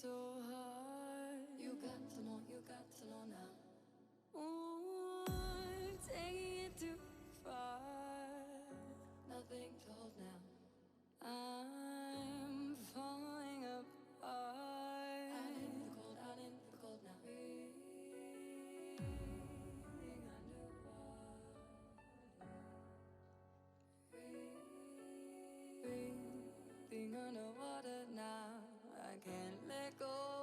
so hard. You got to know now. Ooh, taking it too far. Nothing to hold now. I'm falling apart. Out in the cold now. Breathing underwater. Breathing underwater now. I can't let go.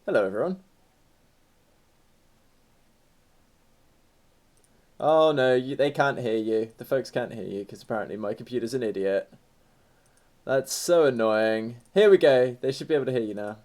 Hello, everyone. Oh no, they can't hear you. The folks can't hear you because apparently my computer's an idiot. That's so annoying. Here we go. They should be able to hear you now.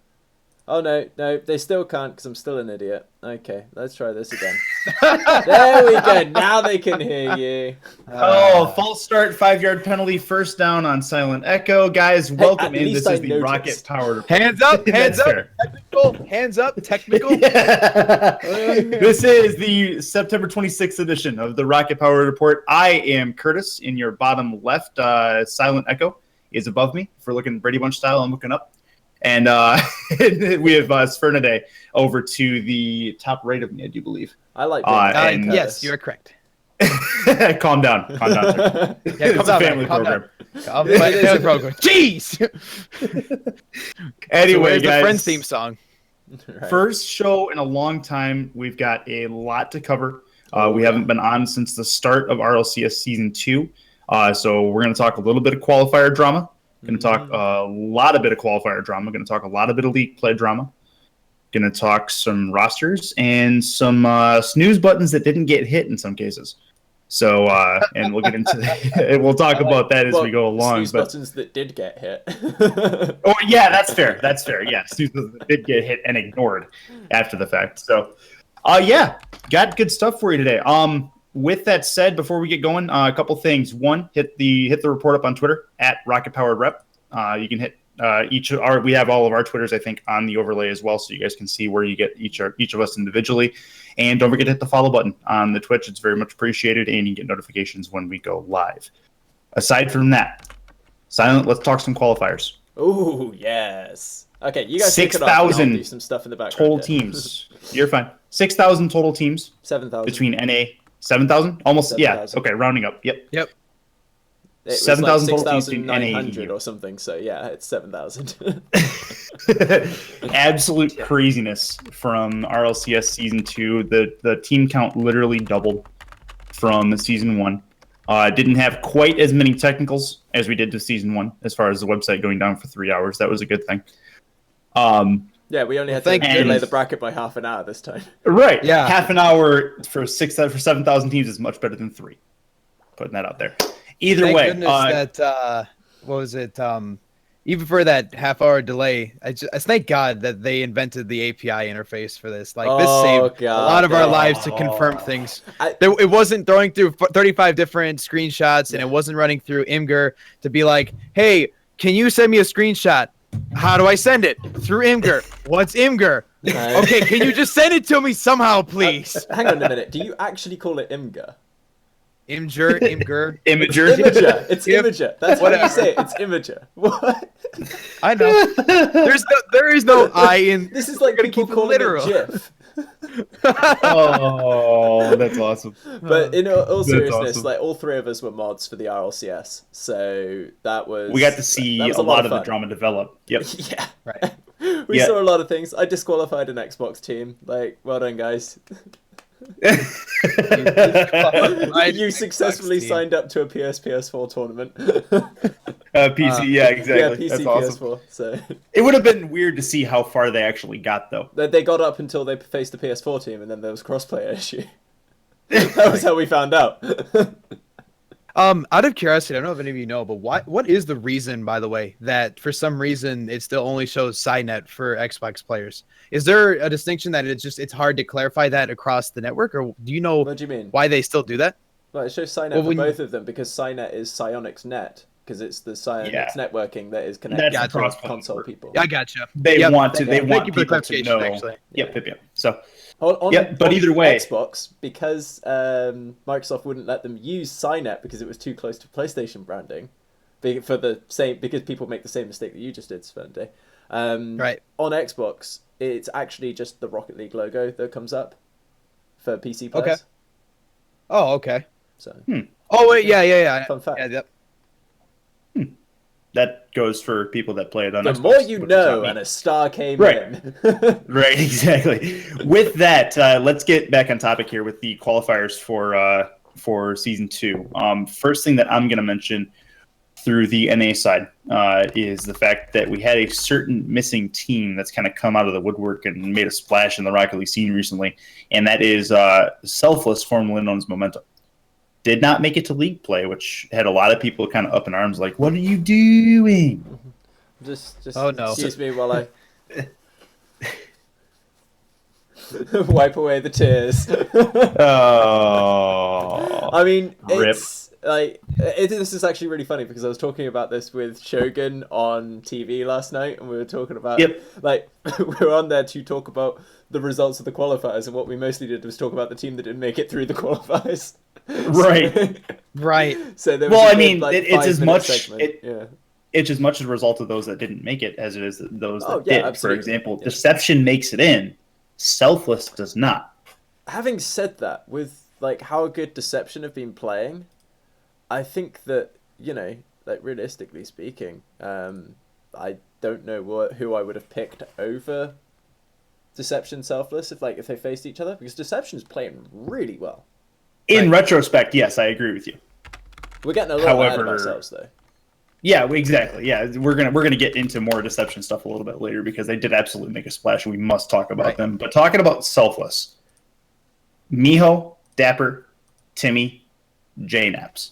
Oh no, they still can't because I'm still an idiot. Okay, let's try this again. There we go. Now they can hear you. False start, 5-yard penalty, first down on SilentEcho. Guys, welcome in. This is the Rocket Powered. Hands up, hands up, technical, hands up, technical. This is the September 26th edition of the Rocket Powered Report. I am Curtis. In your bottom left, SilentEcho is above me. If we're looking Brady Bunch style, I'm looking up. And we have Suhferderder over to the top right of me, I do believe. I like being yes, you're correct. Calm down. Sir. Yeah, it's a family program. Family program. Jeez. Anyway, so guys, the Friends theme song. Right. First show in a long time. We've got a lot to cover. We haven't been on since the start of RLCS Season 2. So we're going to talk a little bit of qualifier drama. Going to talk a lot of bit of qualifier drama. Going to talk a lot of bit of league play drama. Going to talk some rosters and some snooze buttons that didn't get hit in some cases. So, and we'll get into that. We'll talk about that as we go along. Snooze buttons that did get hit. Oh, yeah, that's fair. That's fair. Yeah, snooze buttons that did get hit and ignored after the fact. So, yeah, got good stuff for you today. With that said, before we get going, a couple things. One, hit the report up on Twitter at Rocket Powered Rep. You can hit we have all of our Twitters, I think, on the overlay as well, so you guys can see where you get each of us individually. And don't forget to hit the follow button on the Twitch. It's very much appreciated, and you get notifications when we go live. Aside from that, let's talk some qualifiers. Oh, yes. Okay, you guys 6,000 do some stuff in the background. Total teams. You're fine. 6,000 total teams. 7,000. Between NA. 7,000? Almost, 7, yeah. 000. Okay, rounding up. Yep. 7,000 total teams between NA 6,900 or something, so yeah, it's 7,000. Absolute craziness from RLCS Season 2. The team count literally doubled from Season 1. Didn't have quite as many technicals as we did to Season 1, as far as the website going down for 3 hours. That was a good thing. Yeah, we only had to delay the bracket by half an hour this time. Right. Yeah. Half an hour for 7,000 teams is much better than 3. Putting that out there. Either Thank way. goodness that, what was it? Even for that half-hour delay, I thank God that they invented the API interface for this. Like, this saved a lot of our lives to confirm things. It wasn't throwing through 35 different screenshots, and it wasn't running through Imgur to be like, hey, can you send me a screenshot? How do I send it? Through Imgur. What's Imgur? Okay, can you just send it to me somehow, please? Hang on a minute. Do you actually call it Imgur? Imgur. Imager. It's Imager. That's what you say it. It's Imager. What? I know. There is no I in. This is like people calling it GIF. Oh, that's awesome. But in all seriousness, awesome. like all three of us were mods for the RLCS, so that was We got to see a lot of the drama develop. Yep. Yeah, Right. We saw a lot of things. I disqualified an Xbox team. Like, well done, guys. You successfully signed up to a PS4 tournament. PC, yeah, exactly. Yeah, PC, That's awesome. PS4. So it would have been weird to see how far they actually got, though. they got up until they faced the PS4 team, and then there was crossplay issue. That was how we found out. Out of curiosity, I don't know if any of you know, but what is the reason, by the way, that for some reason it still only shows SciNet for Xbox players? Is there a distinction that it's hard to clarify that across the network, or do you know What do you mean? why they still do that? Well, it shows SciNet for both of them because SciNet is Psyonix Net because it's the Psyonix networking that is connected That's to console people. I gotcha. They want people clarification, to know. actually. Yep. So, On but either way, Xbox, because Microsoft wouldn't let them use SciNet because it was too close to PlayStation branding, because people make the same mistake that you just did, Svende. Right. On Xbox, it's actually just the Rocket League logo that comes up for PC players. Okay. Oh, okay. So. Oh wait, yeah. Fun fact. Yeah, yep. that goes for people that play it on The Xbox. more you know, and a star came in. Right, exactly. With that, let's get back on topic here with the qualifiers for Season 2. First thing that I'm going to mention, through the NA side is the fact that we had a certain missing team that's kind of come out of the woodwork and made a splash in the Rocket League scene recently, and that is Selfless, formerly known as Momentum. Did not make it to league play, which had a lot of people kind of up in arms, like, "What are you doing?" Just Oh, no. excuse me while I wipe away the tears. Oh, I mean, Rip. it's like this is actually really funny because I was talking about this with Shogun on TV last night, and we were talking about like we were on there to talk about the results of the qualifiers, and what we mostly did was talk about the team that didn't make it through the qualifiers. Right. Right. So there was Well, a I good, mean, like, it's as 5-minute much segment. Yeah. it's as much a result of those that didn't make it as it is those that yeah, did. absolutely. For example, Yeah. Deception makes it in, Selfless does not. Having said that, with like how good Deception have been playing, I think that, you know, like realistically speaking, I don't know who I would have picked over Deception Selfless if they faced each other, because Deception's playing really well. In retrospect, yes, I agree with you. We're getting a little ahead of However, ourselves though. Yeah, exactly. Yeah, we're gonna get into more Deception stuff a little bit later because they did absolutely make a splash, and we must talk about them. But talking about Selfless, Miho, Dapper, Timmy, Jnaps.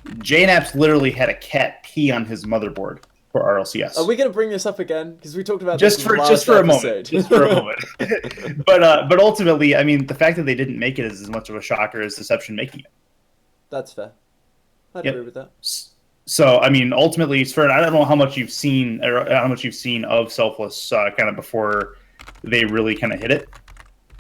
Jnaps literally had a cat pee on his motherboard for RLCS. Are we going to bring this up again? Because we talked about just this for last a episode. moment. But ultimately, I mean, the fact that they didn't make it is as much of a shocker as Deception making it. That's fair. I'd agree with that. So, I mean, ultimately, I don't know how much you've seen of Selfless kind of before they really kind of hit it.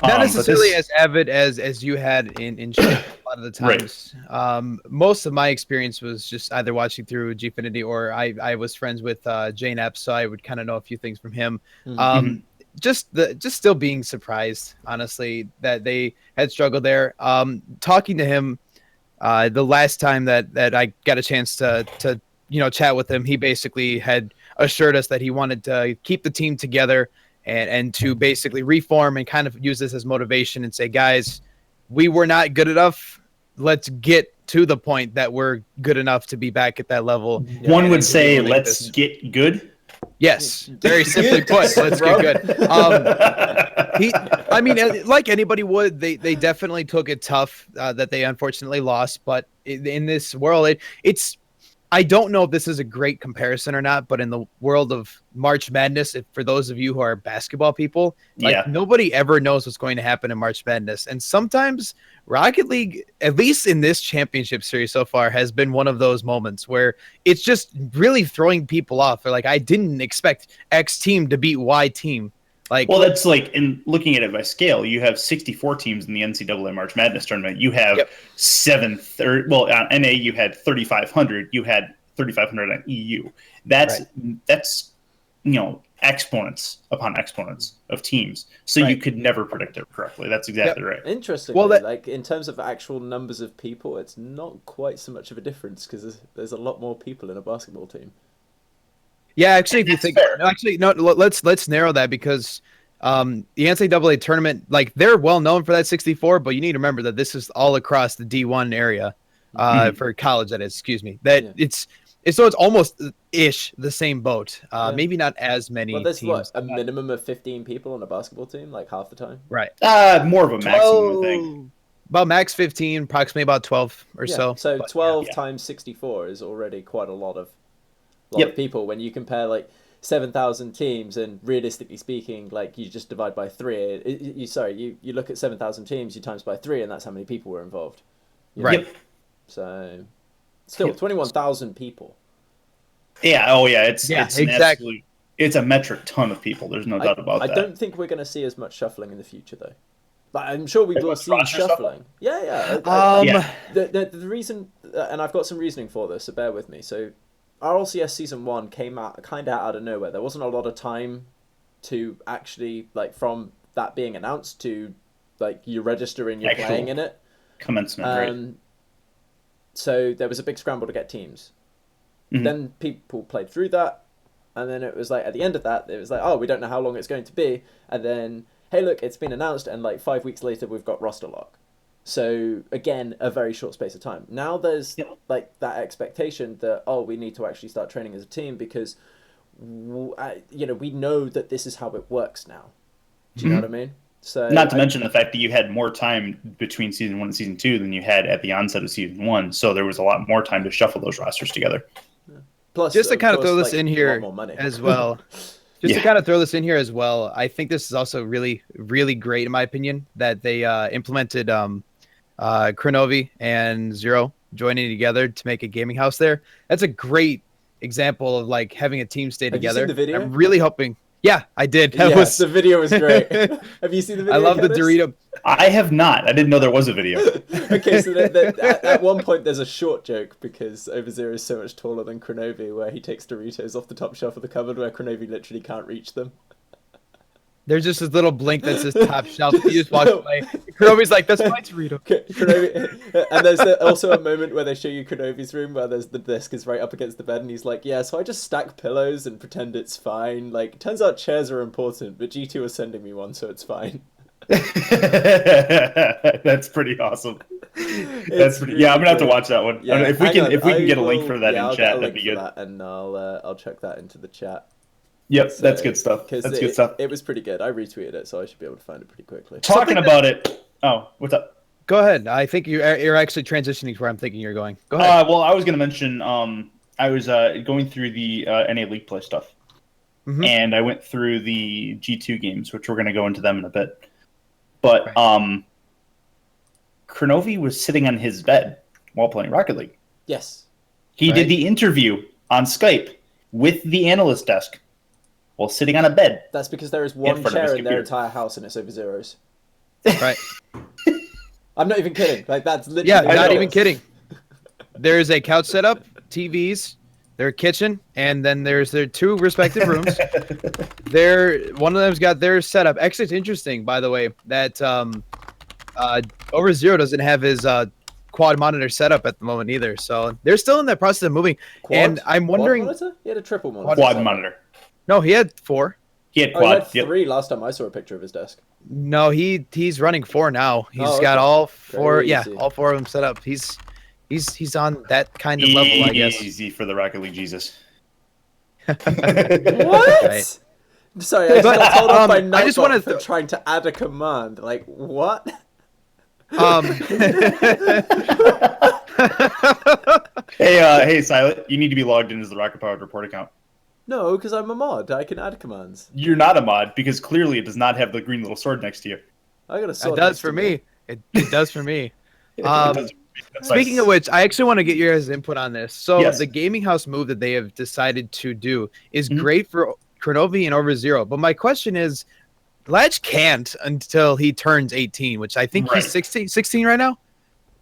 Not necessarily as avid as you had in a lot of the times. Right. Most of my experience was just either watching through Gfinity or I was friends with Jnaps, so I would kind of know a few things from him. Mm-hmm. Just still being surprised, honestly, that they had struggled there. Talking to him the last time that I got a chance to chat with him, he basically had assured us that he wanted to keep the team together and to basically reform and kind of use this as motivation and say, guys, we were not good enough. Let's get to the point that we're good enough to be back at that level. One would say, let's get good. Yes, very simply put, let's get good. I mean, like anybody would, they definitely took it tough that they unfortunately lost. But in this world, it's I don't know if this is a great comparison or not, but in the world of March Madness, for those of you who are basketball people, nobody ever knows what's going to happen in March Madness. And sometimes Rocket League, at least in this championship series so far, has been one of those moments where it's just really throwing people off. They're like, I didn't expect X team to beat Y team. That's like, in looking at it by scale, you have 64 teams in the NCAA March Madness tournament. You have on NA you had 3,500. You had 3,500 on EU. That's exponents upon exponents of teams. So you could never predict it correctly. That's exactly right. Interestingly, like in terms of actual numbers of people, it's not quite so much of a difference because there's a lot more people in a basketball team. Yeah, actually, if you think, let's narrow that because the NCAA tournament, they're well known for that 64, but you need to remember that this is all across the D1 area for college. That is, excuse me. It's almost ish the same boat. Maybe not as many. Well, there's teams. A minimum of 15 people on a basketball team, like half the time. Right. More of a maximum, I think. About max 15, approximately about 12 or so. So 12 times 64 is already quite a lot of people when you compare 7,000 teams, and realistically speaking, you just divide by 3. You look at 7,000 teams, you times by 3, and that's how many people were involved. Right. So still 21,000 people. Yeah. Oh yeah. It's exactly. It's a metric ton of people. There's no doubt about that. I don't think we're going to see as much shuffling in the future, though. But I'm sure we will see shuffling. Yeah. The reason, and I've got some reasoning for this, so bear with me. So RLCS Season 1 came out kind of out of nowhere. There wasn't a lot of time to actually, from that being announced to, you register and you're playing in it. Commencement, right. So there was a big scramble to get teams. Mm-hmm. Then people played through that, and then it was at the end of that, it was oh, we don't know how long it's going to be. And then, hey, look, it's been announced, and 5 weeks later, we've got roster lock. So again, a very short space of time. Now there's like that expectation that we need to actually start training as a team because we know that this is how it works now. Do you know what I mean? So not to mention the fact that you had more time between season 1 and season 2 than you had at the onset of season 1, so there was a lot more time to shuffle those rosters together. Plus, just to kind of throw this in here as well. Just to kind of throw this in here as well, I think this is also really, really great in my opinion that they implemented Kronovi and Zero joining together to make a gaming house there. That's a great example of like having a team stay together. Have you seen the video? I'm really hoping. Yeah, I did. Yes, the video was great. Have you seen the video? I love the Dorito. I have not. I didn't know there was a video. Okay, so at one point there's a short joke because Overzero is so much taller than Kronovi where he takes Doritos off the top shelf of the cupboard where Kronovi literally can't reach them. There's just this little blink that says top shelf. He just walks away. Kronovi's like, that's my Dorito. Kronovi, and there's also a moment where they show you Kronovi's room where the desk is right up against the bed and he's like, yeah, so I just stack pillows and pretend it's fine. Like, turns out chairs are important, but G2 was sending me one, so it's fine. That's pretty awesome. That's pretty. Yeah, I'm gonna have to watch that one. Yeah, if we can get a link for that in chat, that'd be good. And I'll check that into the chat. Yep, so, that's good stuff. That's good stuff. It was pretty good. I retweeted it, so I should be able to find it pretty quickly. Talking about it. Oh, what's up? Go ahead. I think you're actually transitioning to where I'm thinking you're going. Go ahead. Well, I was going to mention I was going through the NA League play stuff, and I went through the G2 games, which we're going to go into them in a bit. But Kronovi was sitting on his bed while playing Rocket League. Yes. He did the interview on Skype with the analyst desk while sitting on a bed. That's because there is one chair in their entire house and it's Overzero's. Right. I'm not even kidding. Like, that's literally... Yeah, not even kidding. There's a couch setup, TVs, their kitchen, and then there's their two respective rooms. One of them's got their setup. Actually, it's interesting, by the way, that Overzero doesn't have his quad monitor setup at the moment either. So they're still in that process of moving. Quad? And I'm wondering... Quad monitor? He had a triple monitor. Quad monitor. No, he had 4. He had quad. He had 3 last time I saw a picture of his desk. No, he's running 4 now. He's got all 4. Crazy. Yeah, all 4 of them set up. He's on that kind of level, I guess. Easy for the Rocket League Jesus. What? Right. Sorry, I just got told off by Nightbot for to trying to add a command. Like, what? Hey, Silent, you need to be logged in as the Rocket Powered Report account. No, because I'm a mod. I can add commands. You're not a mod because clearly it does not have the green little sword next to you. I got a sword. It does for me. It does for me. Speaking of which, I actually want to get your guys' input on this. So the gaming house move that they have decided to do is great for Kronovi and Overzero. But my question is, Ledge can't until he turns 18, which I think he's 16 right now?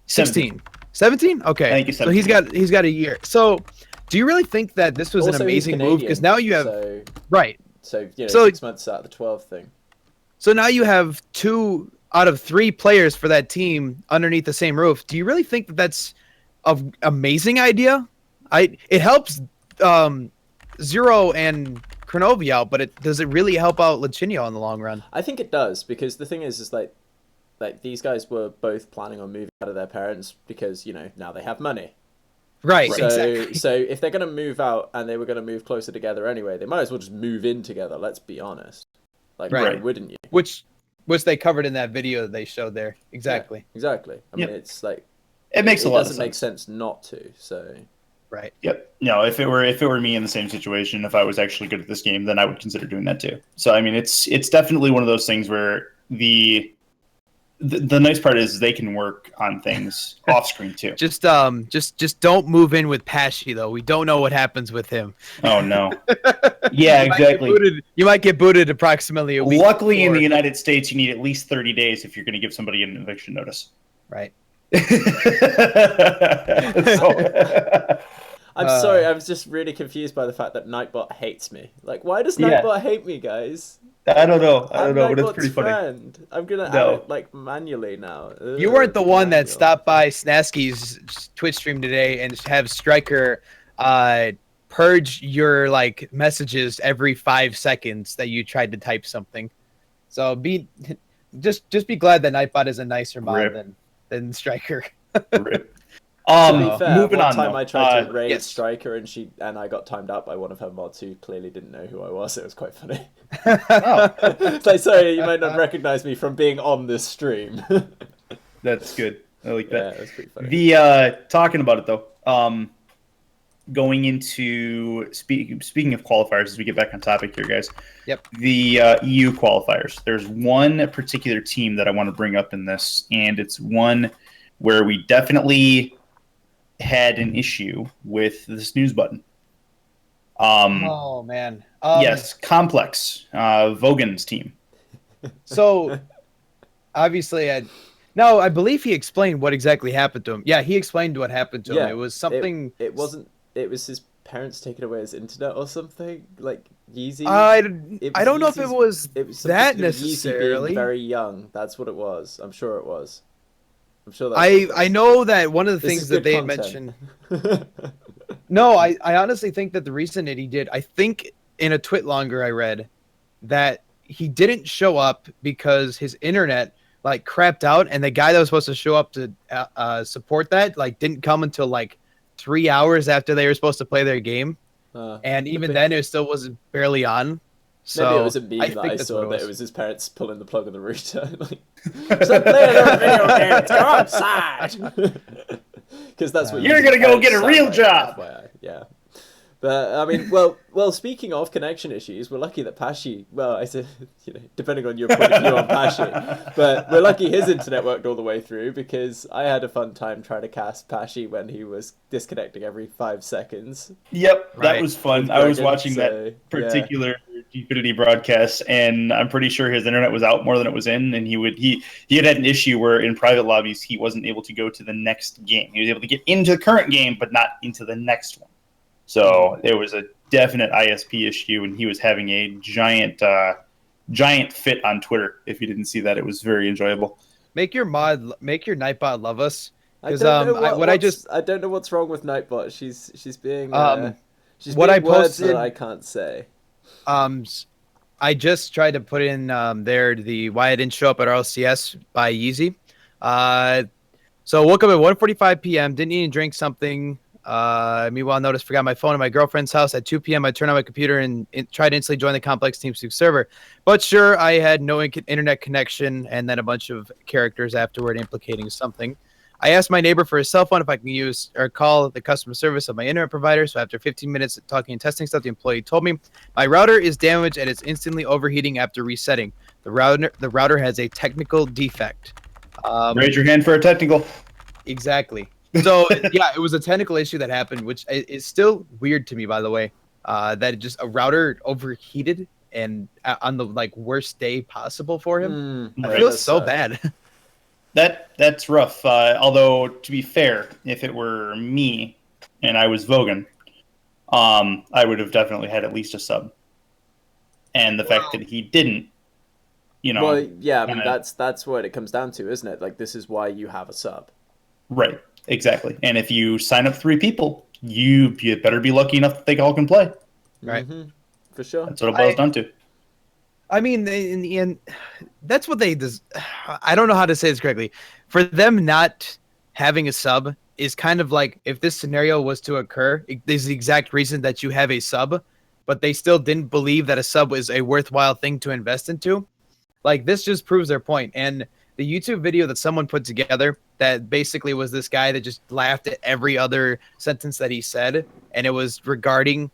16. 17? Okay. I think he's 17. So he's got a year. So do you really think that this was an amazing move? Because now you have... So, 6 months out of the 12 thing. So now you have 2 out of 3 players for that team underneath the same roof. Do you really think that that's an amazing idea? It helps Zero and Kronovi out, but does it really help out Lachinio in the long run? I think it does, because the thing is like these guys were both planning on moving out of their parents because, now they have money. Right, so, exactly. So if they're going to move out and they were going to move closer together anyway, they might as well just move in together, let's be honest. Like, why wouldn't you? Which they covered in that video that they showed there. Exactly. Yeah, exactly. I mean, it's like... It makes a lot of sense. It doesn't make sense not to, so... Right. Yep. No, if it were me in the same situation, if I was actually good at this game, then I would consider doing that too. So, I mean, it's definitely one of those things where the nice part is they can work on things off screen too. Just don't move in with Pashy though. We don't know what happens with him. Oh no. Yeah, exactly. You might get booted approximately a week. Luckily, in the United States, you need at least 30 days if you're going to give somebody an eviction notice. Right. I'm sorry, I was just really confused by the fact that Nightbot hates me. Like, why does Nightbot hate me, guys? I don't know, but it's pretty funny. Friend. I'm gonna add it like manually now. You weren't the one that stopped by Snasky's Twitch stream today and have Striker purge your like messages every 5 seconds that you tried to type something. So just be glad that Nightbot is a nicer mod than than Striker. Rip. To be fair, moving one on. time though. I tried to raid yes. Striker and I got timed out by one of her mods who clearly didn't know who I was. It was quite funny. Oh, It's like, sorry, you might not recognize me from being on this stream. that's good. I like Yeah, that. it was pretty funny. The talking about it though. Going into speaking of qualifiers, as we get back on topic here, guys. Yep. The EU qualifiers. There's one particular team that I want to bring up in this, and it's one where we definitely had an issue with the snooze button. Oh man. Yes, Complex, Vogan's team. So obviously, I believe he explained what exactly happened to him. Yeah, he explained what happened to him. It was something. It wasn't. It was his parents taking away his internet or something. Like Yeezy. I don't know if it was something that to do with Yeezy necessarily. being very young. That's what it was. I'm sure it was. I'm sure that. I know that one of the This things is that good they had content. mentioned. No, I honestly think that the reason that he did, I think in a twit longer I read that he didn't show up because his internet like crapped out, and the guy that was supposed to show up to support that like didn't come until like 3 hours after they were supposed to play their game, and even then it still wasn't barely on. So maybe it was a meme that I that's saw what that it was his parents pulling the plug of the router. Like, Stop playing our video games. Go outside. Because that's what You're gonna go get a real job. FYI. Yeah. But I mean, well. Speaking of connection issues, we're lucky that Pashi. Well, I said, depending on your point of view on Pashi, but we're lucky his internet worked all the way through because I had a fun time trying to cast Pashi when he was disconnecting every 5 seconds. Yep, that Right. was fun. With I was Bergen, watching so, that particular Gfinity broadcast, and I'm pretty sure his internet was out more than it was in, and he had an issue where in private lobbies he wasn't able to go to the next game. He was able to get into the current game, but not into the next one. So there was a definite ISP issue, and he was having a giant fit on Twitter. If you didn't see that, it was very enjoyable. Make your Nightbot love us. I 'Cause, don't know I don't know what's wrong with Nightbot. She's being she's what being I words posted- that I can't say. I just tried to put in there the why I didn't show up at RLCS by Yeezy. So woke up at 1:45 p.m. Didn't eat and drink something. Meanwhile, noticed forgot my phone at my girlfriend's house at 2 p.m. I turned on my computer and tried to instantly join the Complex TeamSpeak server. But sure, I had no internet connection and then a bunch of characters afterward implicating something. I asked my neighbor for his cell phone if I can use or call the customer service of my internet provider. So after 15 minutes of talking and testing stuff, the employee told me my router is damaged and it's instantly overheating after resetting. The router has a technical defect. Raise your hand for a technical. Exactly. So yeah, it was a technical issue that happened, which is still weird to me, by the way. That just a router overheated and on the like worst day possible for him. I feel so bad. That's rough. Although to be fair, if it were me and I was Vogan, I would have definitely had at least a sub. And the fact that he didn't, Well, yeah, I mean that's what it comes down to, isn't it? Like this is why you have a sub. Right. Exactly. And if you sign up 3 people, you better be lucky enough that they all can play. Right. Mm-hmm. For sure. That's what it boils down to. I mean, in the end, that's what they. I don't know how to say this correctly. For them not having a sub is kind of like if this scenario was to occur, there's the exact reason that you have a sub, but they still didn't believe that a sub was a worthwhile thing to invest into. Like this just proves their point. And the YouTube video that someone put together that basically was this guy that just laughed at every other sentence that he said, and it was regarding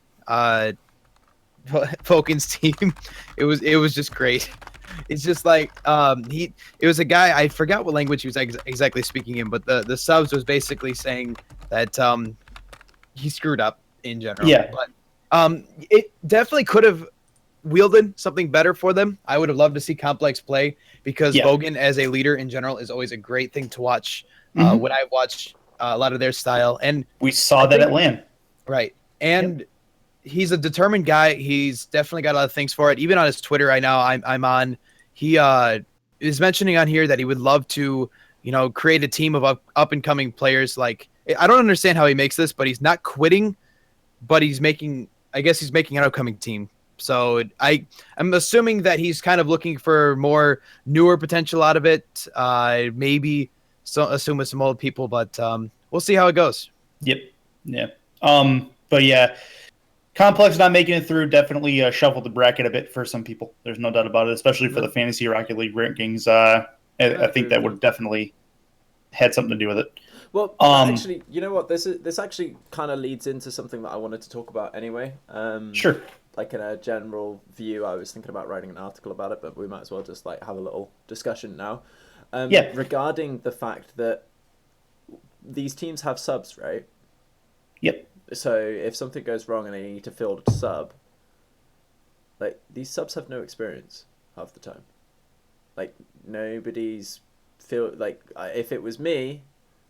Falcon's team. It was just great. It's just like it was a guy, I forgot what language he was exactly speaking in, but the subs was basically saying that he screwed up in general. Yeah. But it definitely could have wielded something better for them. I would have loved to see Complex play because Vogan as a leader in general is always a great thing to watch when I watch a lot of their style. And we saw that at LAN. Right. And he's a determined guy. He's definitely got a lot of things for it. Even on his Twitter right now, I'm on. He is mentioning on here that he would love to, create a team of up and coming players. Like, I don't understand how he makes this, but he's not quitting, but he's making an upcoming team. So I'm assuming that he's kind of looking for more newer potential out of it. Maybe assume with some old people, but we'll see how it goes. Yep. Yeah. But yeah, Complex not making it through definitely shuffled the bracket a bit for some people. There's no doubt about it, especially for the Fantasy Rocket League rankings. I think that would have definitely had something to do with it. Well, actually, you know what? This actually kind of leads into something that I wanted to talk about anyway. Sure. Like in a general view, I was thinking about writing an article about it, but we might as well just like have a little discussion now. Regarding the fact that these teams have subs, right? Yep. So if something goes wrong and they need to field a sub, like these subs have no experience half the time. Like nobody's if it was me,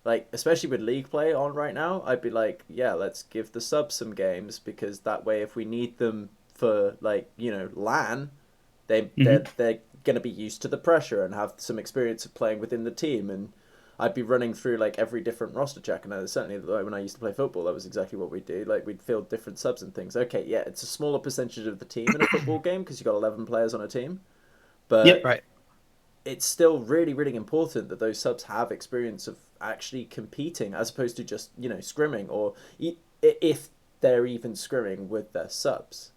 like especially with league play on right now, I'd be like, yeah, let's give the subs some games, because that way if we need them for like, you know, LAN, they're gonna be used to the pressure and have some experience of playing within the team. And I'd be running through like every different roster check, and certainly when I used to play football, that was exactly what we'd do. Like we'd field different subs and things. Okay, yeah, it's a smaller percentage of the team in a football game because you got 11 players on a team, but right. It's still really, really important that those subs have experience of actually competing, as opposed to just, you know, scrimming, or if they're even scrimming with their subs.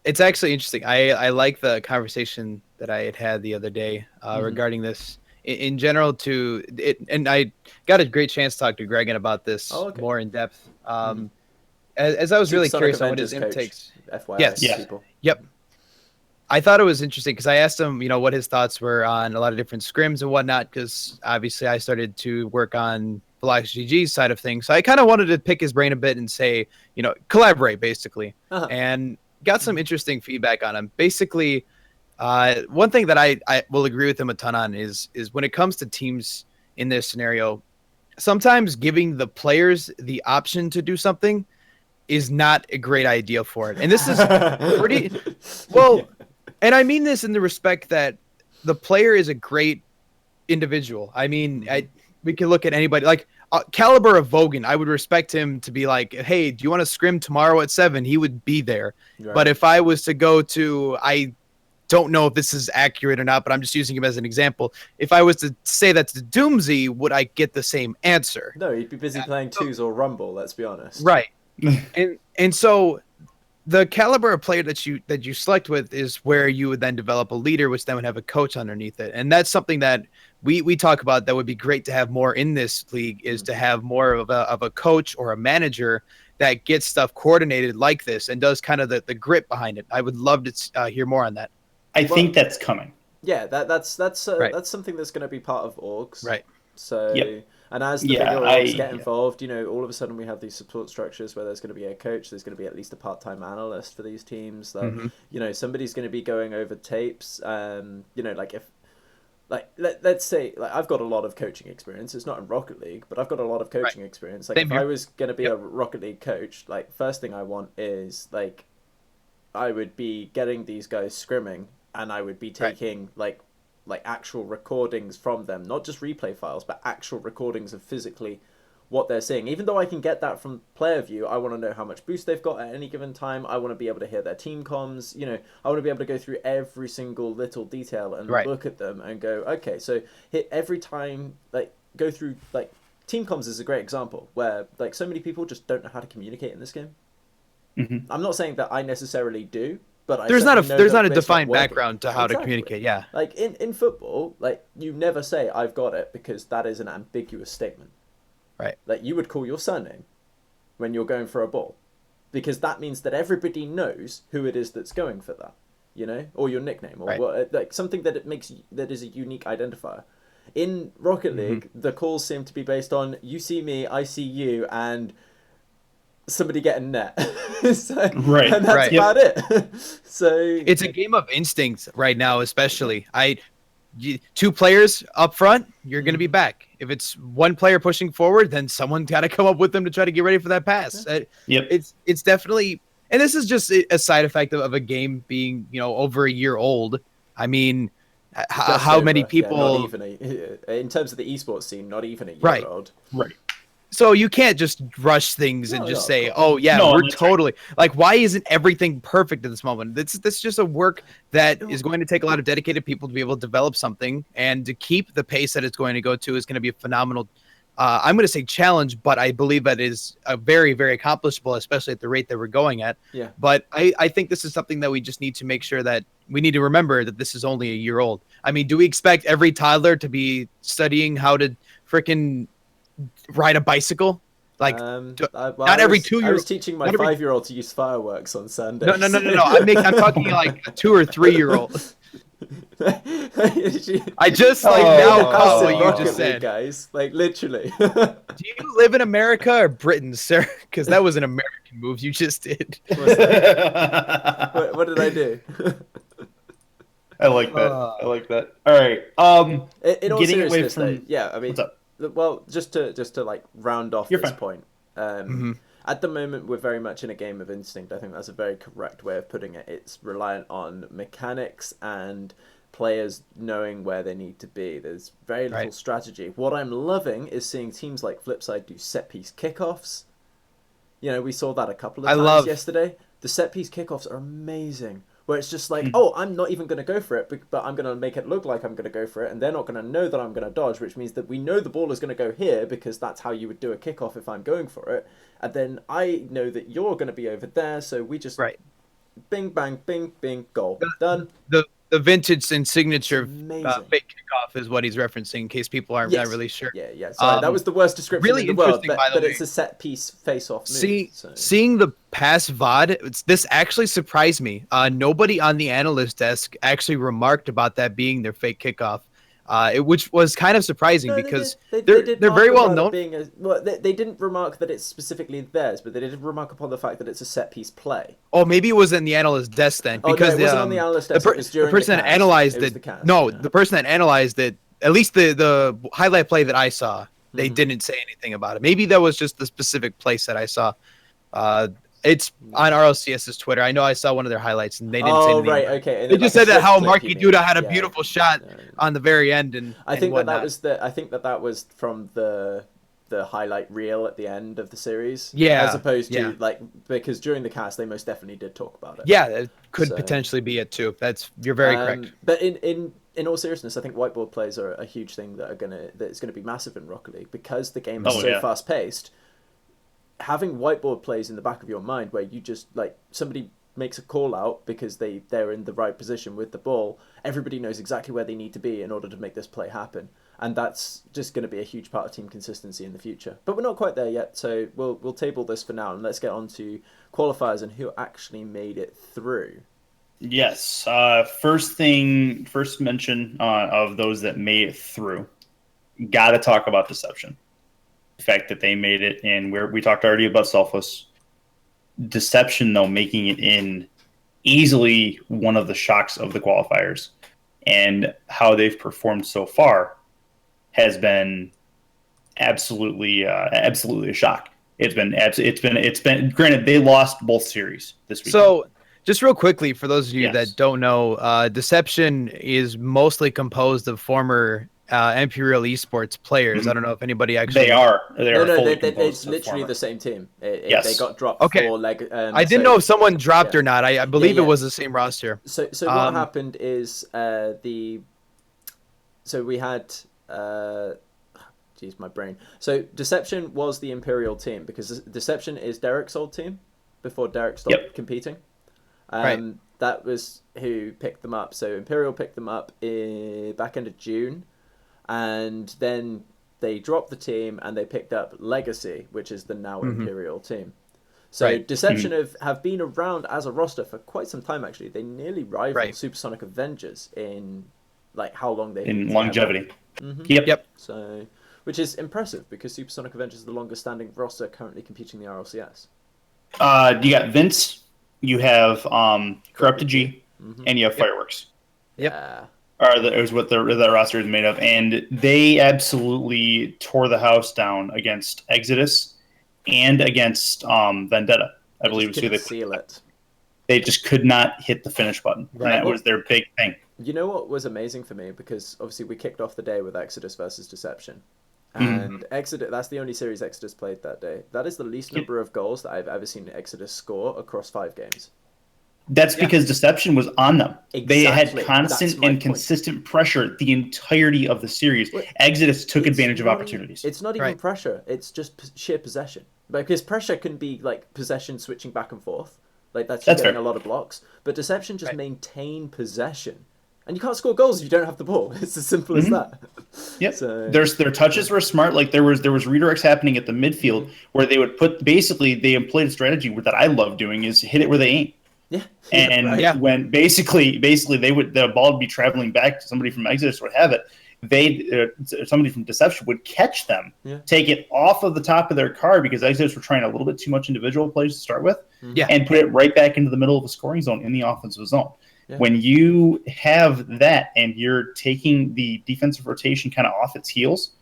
It's actually interesting. I like the conversation that I had the other day regarding this in general to it, and I got a great chance to talk to Gregan about this more in depth. As I was really curious on what his intakes. FYI, yes. People. Yep. I thought it was interesting because I asked him, you know, what his thoughts were on a lot of different scrims and whatnot, because obviously I started to work on Velocity GG's side of things. So I kind of wanted to pick his brain a bit and say, you know, collaborate basically, and got some interesting feedback on him. Basically, one thing that I will agree with him a ton on is when it comes to teams in this scenario, sometimes giving the players the option to do something is not a great idea for it. And this is pretty well. And I mean this in the respect that the player is a great individual. I mean, we can look at anybody like caliber of Vogan. I would respect him to be like, hey, do you want to scrim tomorrow at 7? He would be there. Right. But if I was to go to, I don't know if this is accurate or not, but I'm just using him as an example. If I was to say that's the Doomsy, would I get the same answer? No, he'd be busy playing twos or Rumble, let's be honest. Right. and so the caliber of player that you select with is where you would then develop a leader, which then would have a coach underneath it. And that's something that we talk about that would be great to have more in this league, is to have more of a coach or a manager that gets stuff coordinated like this and does kind of the grit behind it. I would love to hear more on that. I think that's coming. Yeah, that's something that's going to be part of orgs. Right. So and as the bigger orgs get involved, you know, all of a sudden we have these support structures where there's going to be a coach, there's going to be at least a part-time analyst for these teams. That you know, somebody's going to be going over tapes. You know, like if let's say, like, I've got a lot of coaching experience. It's not in Rocket League, but I've got a lot of coaching experience. Like, if I was going to be a Rocket League coach, like, first thing I want is, like, I would be getting these guys scrimming, and I would be taking like actual recordings from them, not just replay files, but actual recordings of physically what they're seeing. Even though I can get that from player view, I want to know how much boost they've got at any given time. I want to be able to hear their team comms. You know, I want to be able to go through every single little detail and look at them and go, okay, so hit every time, like, go through, like, team comms is a great example where, like, so many people just don't know how to communicate in this game. I'm not saying that I necessarily do, but there's not a defined background to how to communicate. Yeah, like in football, like, you never say I've got it, because that is an ambiguous statement. Right. Like, you would call your surname when you're going for a ball, because that means that everybody knows who it is that's going for that, you know, or your nickname, or what, like something that that is a unique identifier. In Rocket League, the calls seem to be based on you see me, I see you, and somebody getting net. And that's about it. So it's a game of instincts right now, especially. Two players up front, you're going to be back. If it's one player pushing forward, then someone got to come up with them to try to get ready for that pass. It's definitely, and this is just a side effect of a game being, you know, over a year old. I mean, how many people? Not even in terms of the esports scene, not even a year old. Right. So you can't just rush things and just say, "Oh yeah, No, we're that's totally like." Why isn't everything perfect at this moment? This is just a work that is going to take a lot of dedicated people to be able to develop something, and to keep the pace that it's going to go to is going to be a phenomenal. I'm going to say challenge, but I believe that is a very, very accomplishable, especially at the rate that we're going at. Yeah. But I think this is something that we just need to make sure that we need to remember that this is only a year old. I mean, do we expect every toddler to be studying how to freaking ride a bicycle? Like, not every 2 year. I was teaching my 5-year-old to use fireworks on Sundays. No. I'm talking like a 2 or 3 year old. I just now caught what you just said, guys. Like literally. Do you live in America or Britain, sir? Because that was an American move you just did. What did I do? I like that. I like that. All right. In all getting away seriousness, from though, yeah. I mean, well, just to like round off You're this fine. point. At the moment, we're very much in a game of instinct. I think that's a very correct way of putting it. It's reliant on mechanics and players knowing where they need to be. There's very little strategy. What I'm loving is seeing teams like Flipside do set-piece kickoffs. You know, we saw that a couple of times yesterday. The set-piece kickoffs are amazing. Where it's just like, oh, I'm not even going to go for it, but I'm going to make it look like I'm going to go for it, and they're not going to know that I'm going to dodge, which means that we know the ball is going to go here, because that's how you would do a kickoff if I'm going for it. And then I know that you're going to be over there, so we just bing, bang, bing, bing, goal. Done. The vintage and signature fake kickoff is what he's referencing, in case people aren't not really sure. Yeah. Sorry, that was the worst description really in the world, interesting, by the but way. it's a set-piece face-off move. Seeing the past VOD, this actually surprised me. Nobody on the analyst desk actually remarked about that being their fake kickoff. Which was kind of surprising because they're very well known. They didn't remark that it's specifically theirs, but they did remark upon the fact that it's a set piece play. Oh, maybe it was in the analyst desk then, because it wasn't on the analyst desk. The person that analyzed it. The person that analyzed it. At least the highlight play that I saw, they didn't say anything about it. Maybe that was just the specific place that I saw. It's on RLCS's Twitter. I know I saw one of their highlights, and they didn't say anything. Right, okay. They just said that how Marky Duda had a beautiful shot on the very end, and I think and that was that was from the highlight reel at the end of the series. Yeah, as opposed to because during the cast they most definitely did talk about it. Yeah, it could potentially be it too. You're very correct. But in all seriousness, I think whiteboard plays are a huge thing that's gonna be massive in Rocket League, because the game is so fast paced. Having whiteboard plays in the back of your mind where you just somebody makes a call out because they're in the right position with the ball, everybody knows exactly where they need to be in order to make this play happen, and that's just going to be a huge part of team consistency in the future. But we're not quite there yet, so we'll table this for now, and let's get on to qualifiers and who actually made it through. Yes. First mention of those that made it through. Gotta talk about Deception. The fact that they made it in, where we talked already about Selfless. Deception, though, making it in easily one of the shocks of the qualifiers, and how they've performed so far has been absolutely a shock. It's been granted, they lost both series this week. So just real quickly, for those of you that don't know, Deception is mostly composed of former Imperial Esports players. I don't know if anybody actually. They're it's literally the same team. They got dropped for leg. I didn't know if someone dropped or not. I believe it was the same roster. So what happened is we had my brain. So Deception was the Imperial team, because Deception is Derek's old team before Derek stopped competing. That was who picked them up. So Imperial picked them up back end of June. And then they dropped the team and they picked up Legacy, which is the now Imperial team. So Deception have been around as a roster for quite some time, actually. They nearly rival Supersonic Avengers in how long they've been longevity. Yep. So, which is impressive, because Supersonic Avengers is the longest standing roster currently competing in the RLCS. You got Vince, you have Corrupted G, and you have Fireworks. Yep. Is what the roster is made of, and they absolutely tore the house down against Exodus and against Vendetta. I believe was who they seal it. They just could not hit the finish button. And that was their big thing. You know what was amazing for me, because obviously we kicked off the day with Exodus versus Deception, And Exodus, that's the only series Exodus played that day. That is the least number of goals that I've ever seen Exodus score across 5 games. That's because Deception was on them. Exactly. They had constant and consistent pressure the entirety of the series. Exodus took advantage of opportunities. It's not even pressure. It's just sheer possession. Because pressure can be like possession switching back and forth. Like that's getting fair. A lot of blocks. But Deception just maintain possession. And you can't score goals if you don't have the ball. It's as simple as that. Yep. So, their touches were smart. Like there was redirects happening at the midfield where they would they employed a strategy that I love doing is hit it where they aim. Yeah. And when basically the ball would be traveling back to somebody from Exodus would have it. Somebody from Deception would catch them, take it off of the top of their car because Exodus were trying a little bit too much individual plays to start with, and put it right back into the middle of the scoring zone in the offensive zone. Yeah. When you have that and you're taking the defensive rotation kind of off its heels,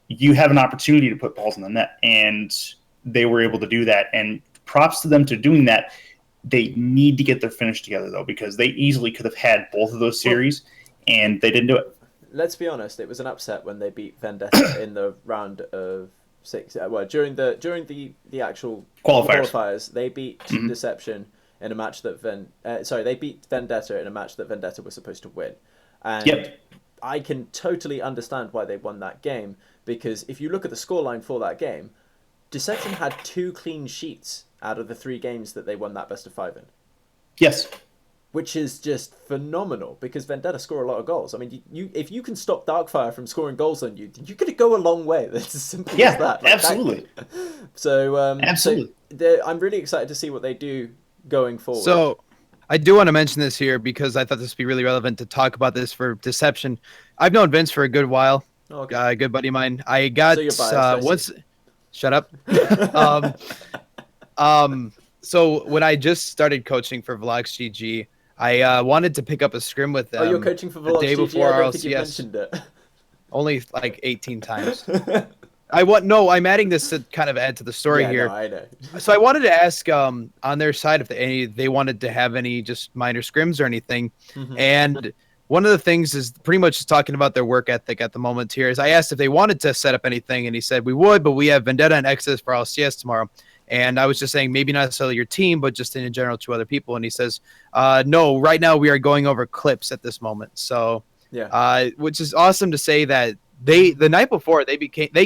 you have an opportunity to put balls in the net, and they were able to do that. And props to them to doing that. They need to get their finish together, though, because they easily could have had both of those series, and they didn't do it. Let's be honest, it was an upset when they beat Vendetta in the round of 6. Well, during the actual qualifiers, they beat Deception in a match that they beat Vendetta in a match that Vendetta was supposed to win. And I can totally understand why they won that game, because if you look at the scoreline for that game, Deception had 2 clean sheets out of the 3 games that they won that best of 5 in. Yes. Which is just phenomenal, because Vendetta score a lot of goals. I mean, if you can stop Darkfire from scoring goals on you, you're going to go a long way. That's as simple as that. Like, absolutely. Absolutely. So I'm really excited to see what they do going forward. So I do want to mention this here because I thought this would be really relevant to talk about this for Deception. I've known Vince for a good while. A good buddy of mine. I got once. Shut up. So when I just started coaching for Vlogs GG, I wanted to pick up a scrim with them. Oh, you're coaching for Vlogs GG? The day before I don't think RLCS. you mentioned it. Only like 18 times. I'm adding this to kind of add to the story here. No, I know. So I wanted to ask on their side if they wanted to have any just minor scrims or anything. And one of the things is pretty much just talking about their work ethic at the moment here is I asked if they wanted to set up anything, and he said we would, but we have Vendetta and Exodus for RLCS tomorrow. And I was just saying maybe not necessarily your team, but just in general to other people. And he says, no, right now we are going over clips at this moment. So which is awesome to say that the night before they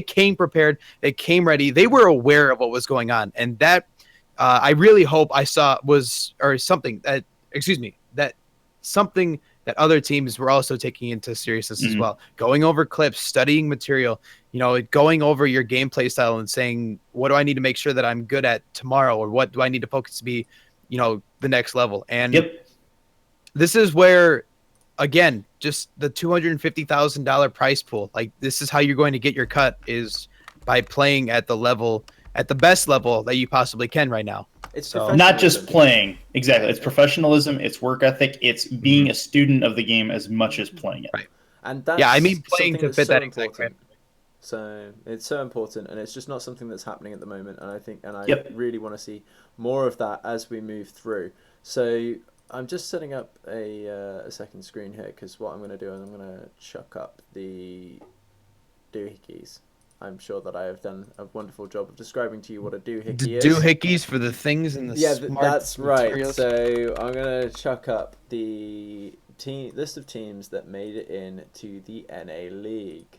came prepared, they came ready, they were aware of what was going on. And that I really hope I saw something that other teams were also taking into seriousness as well. Going over clips, studying material, going over your gameplay style and saying, what do I need to make sure that I'm good at tomorrow? Or what do I need to focus to be, the next level? And this is where, again, just the $250,000 price pool, like this is how you're going to get your cut is by playing at the best level that you possibly can right now. It's not just playing. Exactly. It's professionalism. It's work ethic. It's being a student of the game as much as playing it. Right. And that's playing to fit that exact frame. So it's so important, and it's just not something that's happening at the moment. And I really want to see more of that as we move through. So I'm just setting up a second screen here, because what I'm going to do is I'm going to chuck up the doohickeys. I'm sure that I have done a wonderful job of describing to you what a doohickey is. Doohickeys for the things in the smart that's right. materials. So I'm going to chuck up the list of teams that made it into the NA League.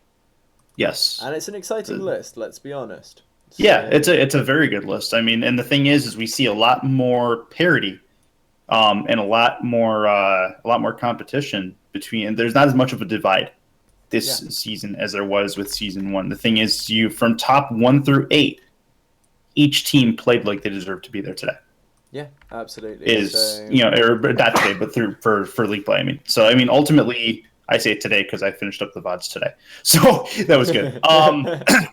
Yes. And it's an exciting list, let's be honest. So, it's a very good list. I mean, and the thing is we see a lot more parity, and a lot more competition between, and there's not as much of a divide this season as there was with season 1. The thing is, you from top 1 through 8, each team played like they deserved to be there today. Yeah, absolutely. Or not today, but for league play. I mean, ultimately, I say today because I finished up the VODs today, so that was good.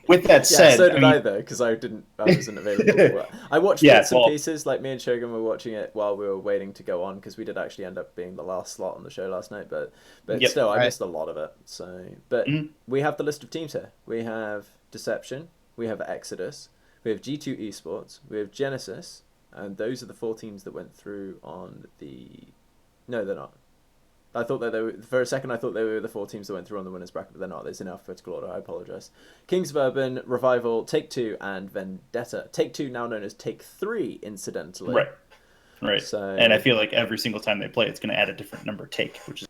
With that said, so did I though, because I wasn't available. I watched bits and pieces. Like me and Shogun were watching it while we were waiting to go on, because we did actually end up being the last slot on the show last night. But still, I missed a lot of it. So, but we have the list of teams here. We have Deception, we have Exodus, we have G2 Esports, we have Genesis, and those are the 4 teams that went through on the. No, they're not. I thought that they were, for a second I thought they were the 4 teams that went through on the winners bracket, but they're not. It's in alphabetical order. I apologise. Kings of Urban, Revival, Take-Two, and Vendetta. Take-Two, now known as Take-3, incidentally. Right. So, and I feel like every single time they play, it's going to add a different number take, which is.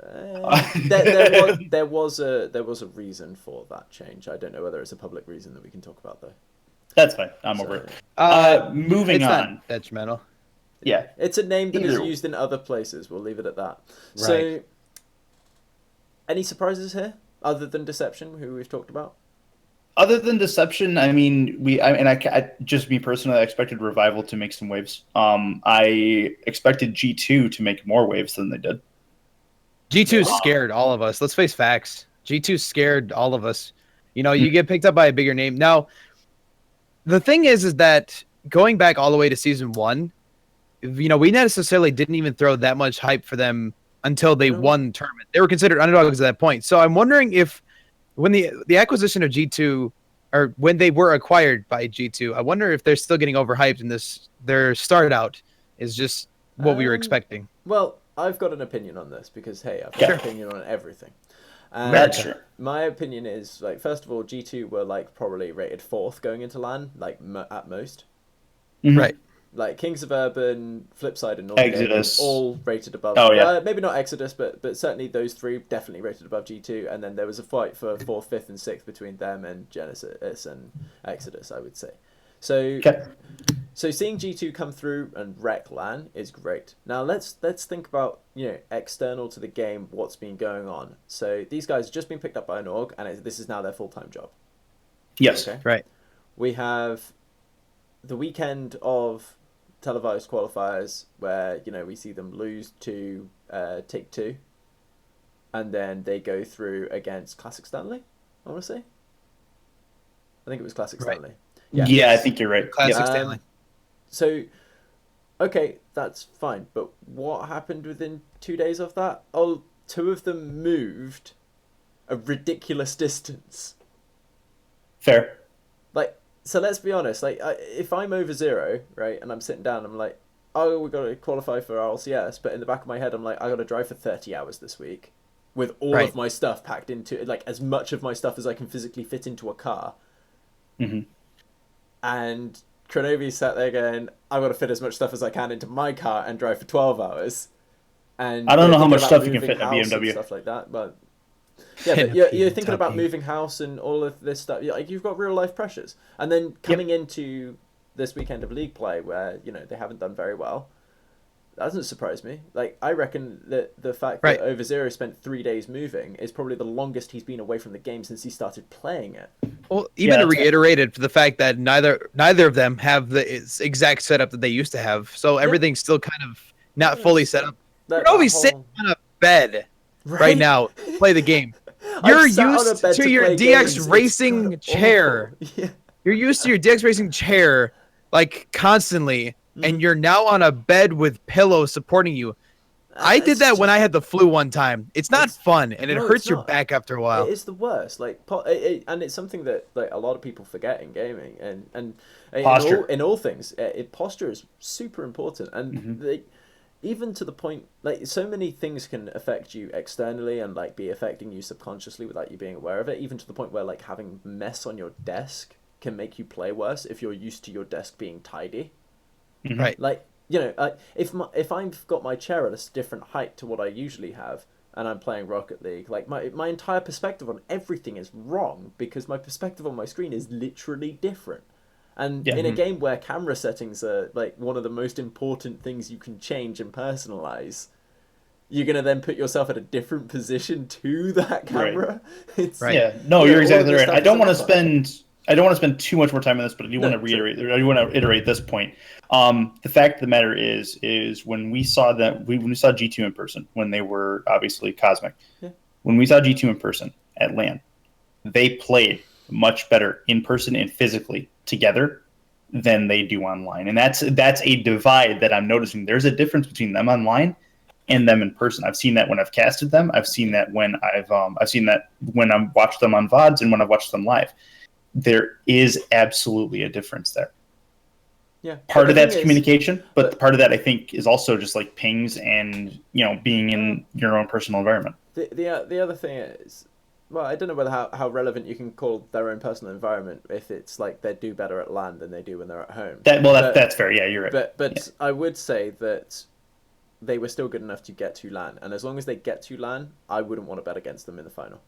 There was a reason for that change. I don't know whether it's a public reason that we can talk about though. That's fine. I'm over it. Moving it's on. Not detrimental. Yeah, it's a name that is used in other places. We'll leave it at that. Right. So, any surprises here other than Deception, who we've talked about? Other than Deception, I mean, I just me personally, I expected Revival to make some waves. I expected G2 to make more waves than they did. G2 scared all of us. Let's face facts. G2 scared all of us. You know, you get picked up by a bigger name. Now, the thing is that going back all the way to season 1, you know, we necessarily didn't even throw that much hype for them until they won the tournament. They were considered underdogs at that point. So I'm wondering if when the acquisition of G2, or when they were acquired by G2, I wonder if they're still getting overhyped and their start out is just what we were expecting. Well, I've got an opinion on this because, hey, I've got an opinion on everything. That's true. My opinion is, like, first of all, G2 were, like, probably rated 4th going into LAN, like, at most. Mm-hmm. Right. Like, Kings of Urban, Flipside, and Exodus, all rated above. Oh, yeah. Maybe not Exodus, but certainly those 3 definitely rated above G2. And then there was a fight for 4th, 5th, and 6th between them and Genesis and Exodus, I would say. So, so seeing G2 come through and wreck LAN is great. Now let's think about, you know, external to the game, what's been going on. So these guys have just been picked up by an org, and this is now their full-time job. Yes. Okay? Right. We have the weekend of televised qualifiers where, you know, we see them lose to Take-Two, and then they go through against Classic Stanley, I want to say. I think it was Classic Stanley. Yeah, I think you're right. Classic Stanley. So, okay, that's fine. But what happened within 2 days of that? Oh, 2 of them moved a ridiculous distance. Fair. Like, so let's be honest. Like, if I'm over 0, right, and I'm sitting down, I'm like, oh, we got to qualify for RLCS. But in the back of my head, I'm like, I got to drive for 30 hours this week with all of my stuff packed into it, like as much of my stuff as I can physically fit into a car. Mm-hmm. And Kronovi sat there going, I've got to fit as much stuff as I can into my car and drive for 12 hours. And I don't know how much stuff you can fit in a BMW. Stuff like that, but yeah, but you're thinking about moving house and all of this stuff. Like, you've got real life pressures. And then coming into this weekend of league play where, you know, they haven't done very well, that doesn't surprise me. Like, I reckon that the fact that Over Zero spent 3 days moving is probably the longest he's been away from the game since he started playing it. Well, even reiterated for the fact that neither of them have the exact setup that they used to have, so everything's still kind of not fully set up. You're always sitting on a bed right now to play the game. You're used to your DX racing chair. Yeah. You're used to your DX racing chair, like, constantly. And you're now on a bed with pillows supporting you. I did that when I had the flu one time. It's not fun, and it hurts your back after a while. It is the worst. Like, and it's something that, like, a lot of people forget in gaming, and posture. in all things, posture is super important. And even to the point, like, so many things can affect you externally and, like, be affecting you subconsciously without you being aware of it. Even to the point where, like, having mess on your desk can make you play worse if you're used to your desk being tidy. Right. Like, you know, if I've got my chair at a different height to what I usually have, and I'm playing Rocket League, like, my entire perspective on everything is wrong because my perspective on my screen is literally different. And in a game where camera settings are, like, one of the most important things you can change and personalize, you're gonna then put yourself at a different position to that camera. It's, Yeah. No, you're exactly right. I don't want to spend too much more time on this, but I do want to reiterate. I do want to iterate this point. The fact of the matter is when we saw when we saw G2 in person, when they were obviously Cosmic, when we saw G2 in person at LAN, they played much better in person and physically together than they do online, and that's a divide that I'm noticing. There's a difference between them online and them in person. I've seen that when I've casted them. I've seen that when I've seen that when I've watched them on VODs and when I've watched them live. There is absolutely a difference there. Yeah. Part of the that's thing is- communication, but part of that I think is also just like pings and being in your own personal environment. The other thing is, well, I don't know whether how relevant you can call their own personal environment if it's like they do better at LAN than they do when they're at home. That's fair. Yeah, you're right. But I would say that they were still good enough to get to LAN, and as long as they get to LAN, I wouldn't want to bet against them in the final.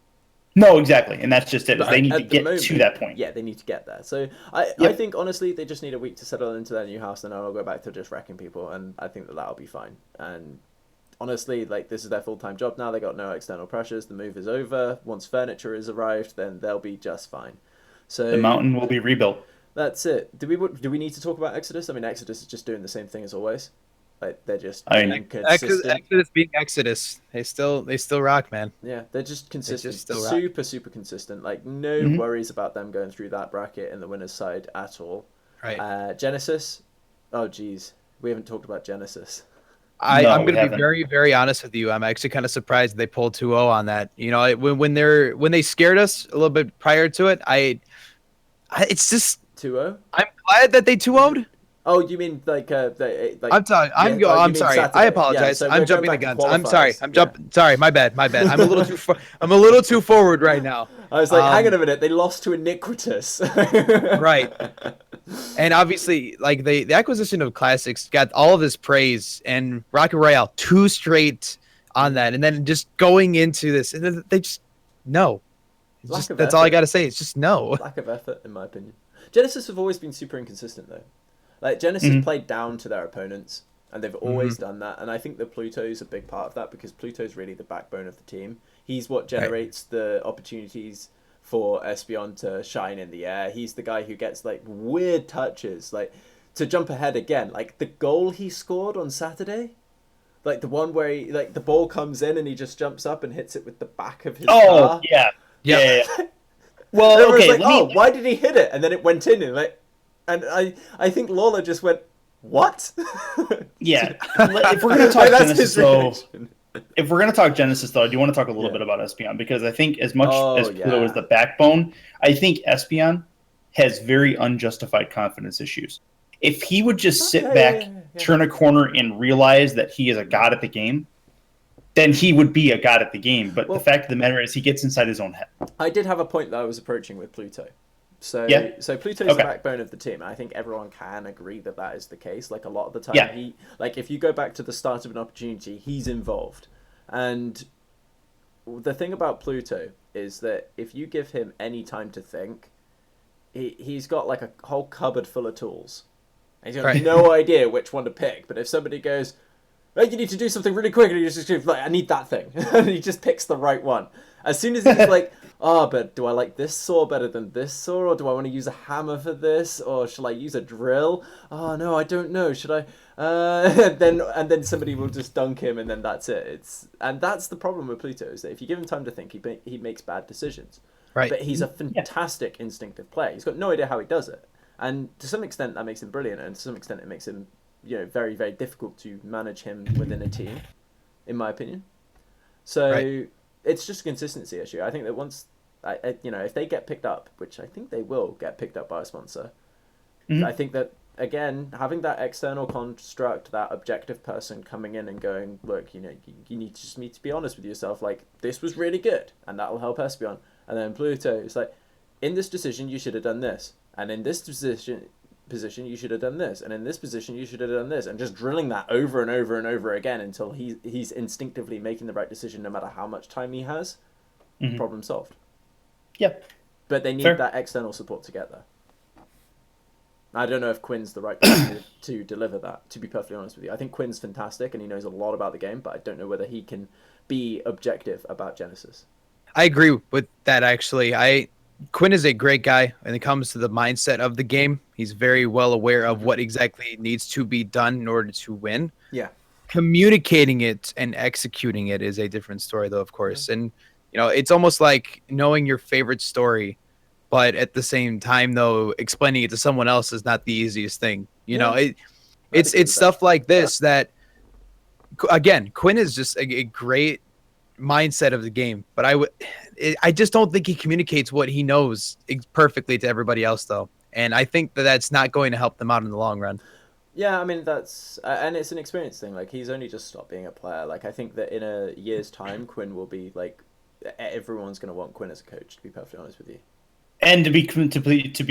No, exactly, and that's just it. They need to get to that point. Yeah, they need to get there. So I think honestly they just need a week to settle into their new house, and then I'll go back to just wrecking people, and I think that'll be fine. And honestly, like, this is their full-time job now. They got no external pressures. The move is over. Once furniture is arrived, then they'll be just fine. So the mountain will be rebuilt. That's it. Do we need to talk about Exodus? I mean, Exodus is just doing the same thing as always. Like, they're just consistent. Exodus being Exodus, they still rock, man. Yeah, they're just consistent. Just still super consistent. Like, no worries about them going through that bracket in the winner's side at all. Right. Genesis. Oh, geez, we haven't talked about Genesis. I'm going to be very, very honest with you. I'm actually kind of surprised they pulled 2-0 on that. When they scared us a little bit prior to it, it's just 2-0. I'm glad that they 2-0'd. Oh, you mean like I'm sorry. I'm sorry. Saturday. I apologize. Yeah, so I'm jumping the guns. I'm sorry. I'm jumping. Sorry, my bad. I'm a little too. I'm a little too forward right now. I was like, hang on a minute. They lost to Iniquitous. Right. And obviously, like the acquisition of Classics got all of this praise, and Rocket Royale 2 straight on that, and then just going into this, and they just no. That's all I got to say. It's just no. Lack of effort, in my opinion. Genesis have always been super inconsistent though. Like, Genesis played down to their opponents, and they've always done that. And I think that Pluto's a big part of that, because Pluto's really the backbone of the team. He's what generates the opportunities for Espeon to shine in the air. He's the guy who gets, like, weird touches. Like, to jump ahead again, like, the goal he scored on Saturday, like, the one where he, like, the ball comes in and he just jumps up and hits it with the back of his car. Oh, yeah. Well, okay. Like, why did he hit it? And then it went in, and like... And I think Lawler just went, what? Yeah. If we're going to talk Genesis, though, I do want to talk a little bit about Espeon, because I think as much as Pluto is the backbone, I think Espeon has very unjustified confidence issues. If he would just sit back, turn a corner, and realize that he is a god at the game, then he would be a god at the game. But the fact of the matter is he gets inside his own head. I did have a point that I was approaching with Pluto. So Pluto's the backbone of the team. I think everyone can agree that that is the case. Like, a lot of the time, if you go back to the start of an opportunity, he's involved. And the thing about Pluto is that if you give him any time to think, he's got like a whole cupboard full of tools. And he's got no idea which one to pick. But if somebody goes, "Oh, you need to do something really quick," and he just goes, like, "I need that thing," and he just picks the right one. As soon as he's like, but do I like this saw better than this saw, or do I want to use a hammer for this, or shall I use a drill? Oh no, I don't know. Should I? And then somebody will just dunk him, and then that's it. And that's the problem with Pluto, is that if you give him time to think, he makes bad decisions. Right. But he's a fantastic instinctive player. He's got no idea how he does it, and to some extent that makes him brilliant, and to some extent it makes him, very, very difficult to manage him within a team, in my opinion. So it's just a consistency issue. I think that once, if they get picked up, which I think they will get picked up by a sponsor, I think that, again, having that external construct, that objective person coming in and going, look, you need to be honest with yourself, like, this was really good, and that'll help Espeon. And then Pluto is like, in this decision, you should have done this, and in this position you should have done this, and in this position you should have done this, and just drilling that over and over and over again until he's instinctively making the right decision no matter how much time he has. Problem solved. But they need that external support to get there. I don't know if Quinn's the right person to deliver that, to be perfectly honest with you. I think Quinn's fantastic and he knows a lot about the game, but I don't know whether he can be objective about Genesis. I agree with that, actually. Quinn is a great guy when it comes to the mindset of the game. He's very well aware of what exactly needs to be done in order to win. Yeah. Communicating it and executing it is a different story, though, of course. And, it's almost like knowing your favorite story, but at the same time, though, explaining it to someone else is not the easiest thing. It's stuff like this that, again, Quinn is just a great mindset of the game, but I just don't think he communicates what he knows perfectly to everybody else, though, and I think that's not going to help them out in the long run. Yeah, I mean that's and it's an experience thing. Like he's only just stopped being a player. Like I think that in a year's time, Quinn will be like everyone's going to want Quinn as a coach. To be perfectly honest with you. And to be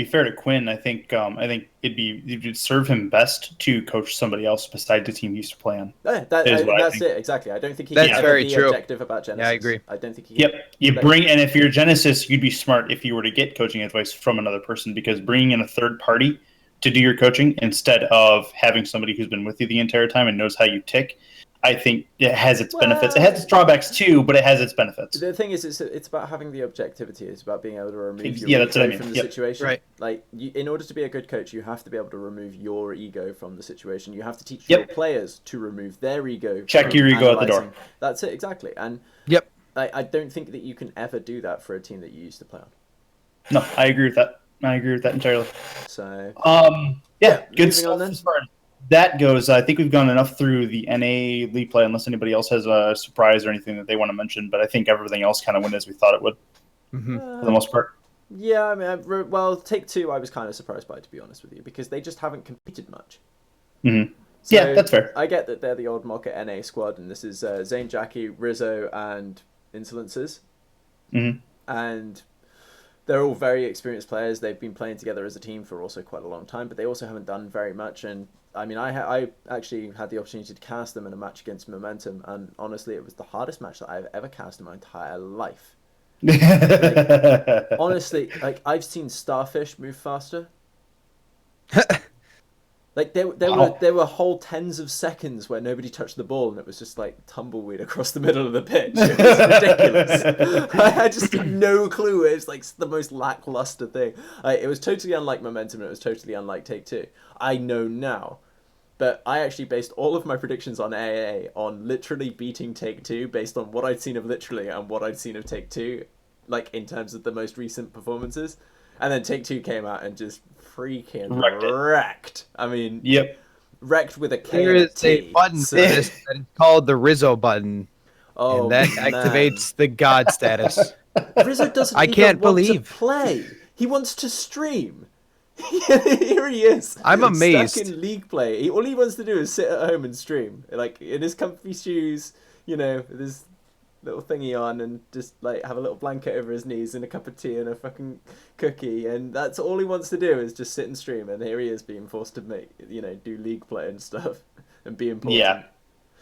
fair to Quinn, I think it would serve him best to coach somebody else beside the team he used to play on. That's it exactly. I don't think he That's can very ever be true. objective about Genesis. Yeah, I agree. I don't think he. Yep, and if you're Genesis, you'd be smart if you were to get coaching advice from another person, because bringing in a third party to do your coaching instead of having somebody who's been with you the entire time and knows how you tick, I think it has its benefits. It has its drawbacks too, but it has its benefits. The thing is, it's about having the objectivity. It's about being able to remove your that's what I ego mean. from the Yep. situation. Right. Like, in order to be a good coach, you have to be able to remove your ego from the situation. You have to teach your players to remove their ego. Check your ego at the door. That's it, exactly. And Yep. I don't think that you can ever do that for a team that you used to play on. No, I agree with that. I agree with that entirely. So, good stuff as far as that goes. I think we've gone enough through the NA league play, unless anybody else has a surprise or anything that they want to mention. But I think everything else kind of went as we thought it would, for the most part. Yeah, I mean, well, Take-Two, I was kind of surprised by, to be honest with you, because they just haven't competed much. Mm-hmm. So yeah, that's fair. I get that they're the old Mocha NA squad, and this is Zane, Jackie, Rizzo, and Insolences. Mm-hmm. And they're all very experienced players. They've been playing together as a team for also quite a long time, but they also haven't done very much. And I mean, I actually had the opportunity to cast them in a match against Momentum, and honestly, it was the hardest match that I've ever cast in my entire life. Honestly, like I've seen Starfish move faster. Like there were whole tens of seconds where nobody touched the ball and it was just like tumbleweed across the middle of the pitch. It was ridiculous. I had just no clue. It was like the most lackluster thing. It was totally unlike Momentum. It was totally unlike Take-Two. I know now, but I actually based all of my predictions on AA on literally beating Take-Two based on what I'd seen of Literally and what I'd seen of Take-Two, like in terms of the most recent performances. And then Take-Two came out and just freaking wrecked. I mean, wrecked with a K. There is a button for this that is called the Rizzo button. Oh, and that activates the God status. Rizzo doesn't I even can't want believe. to play. He wants to stream. Here he is. I'm amazed. Stuck in league play. All he wants to do is sit at home and stream, like in his comfy shoes, you know, with his little thingy on, and just like have a little blanket over his knees and a cup of tea and a fucking cookie, and that's all he wants to do is just sit and stream. And here he is being forced to do league play and stuff and be important. Yeah,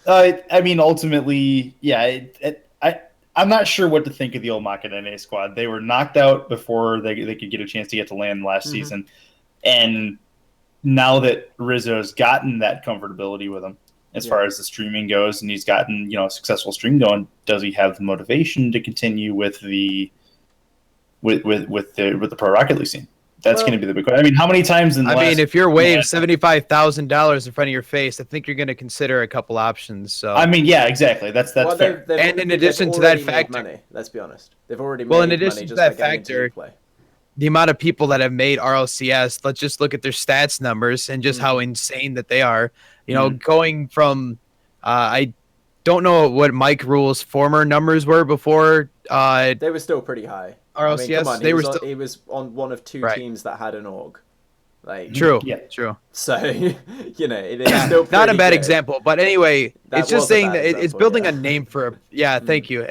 I mean, ultimately, I'm not sure what to think of the old Maka NA squad. They were knocked out before they could get a chance to get to land last season, and now that Rizzo's gotten that comfortability with him as far as the streaming goes, and he's gotten a successful stream going, does he have the motivation to continue with the Pro Rocket League scene? That's going to be the big question. I mean, how many times if you're waving $75,000 in front of your face, I think you're going to consider a couple options. So I mean, yeah, exactly. That's fair. And in addition to that factor, money, let's be honest, they've already made in addition money to just that by getting into factor, league play. The amount of people that have made RLCS, let's just look at their stats numbers and just how insane that they are. Going from, I don't know what Mike Rule's former numbers were before. They were still pretty high. RLCS, I mean, come on, he was on one of two Right. teams that had an org. Like, True. So, it is still not a pretty bad good. example, but anyway, That it's just was a saying bad that it's example, building a name for. Thank you.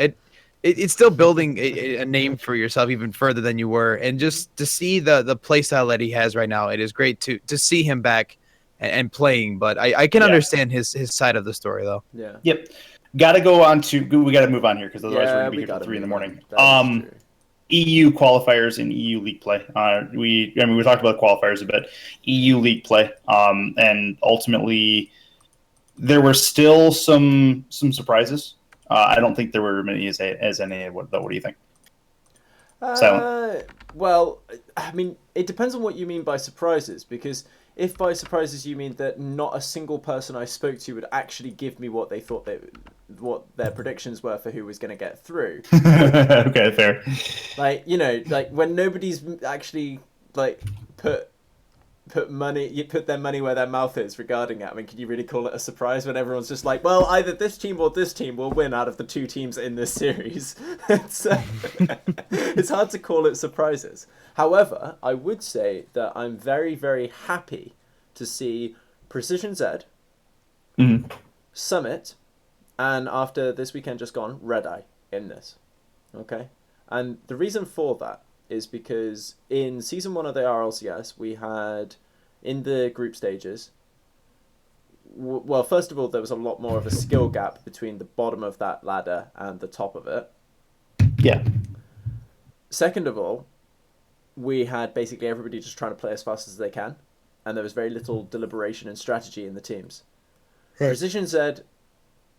It's still building a name for yourself even further than you were, and just to see the play style that he has right now, it is great to see him back and playing. But I can understand his side of the story though. Yeah. Yep. Got to go on to. We got to move on here because otherwise we're going to be here till gotta 3 in the move morning. on. EU qualifiers and EU league play. We talked about qualifiers a bit. EU league play, and ultimately there were still some surprises. I don't think there were many as NA. What do you think? Silent. Well, I mean, it depends on what you mean by surprises, because if by surprises you mean that not a single person I spoke to would actually give me what they thought what their predictions were for who was going to get through. Okay, fair. Like, when nobody's actually put their money where their mouth is regarding it. I mean, can you really call it a surprise when everyone's just like, well, either this team or this team will win out of the two teams in this series? It's hard to call it surprises. However, I would say that I'm very, very happy to see Precision Z, Mhm. Summit, and after this weekend just gone, Red Eye in this. Okay? And the reason for that is because in Season 1 of the RLCS, we had, in the group stages, well, first of all, there was a lot more of a skill gap between the bottom of that ladder and the top of it. Yeah. Second of all, we had basically everybody just trying to play as fast as they can, and there was very little deliberation and strategy in the teams. Right. Precision Z,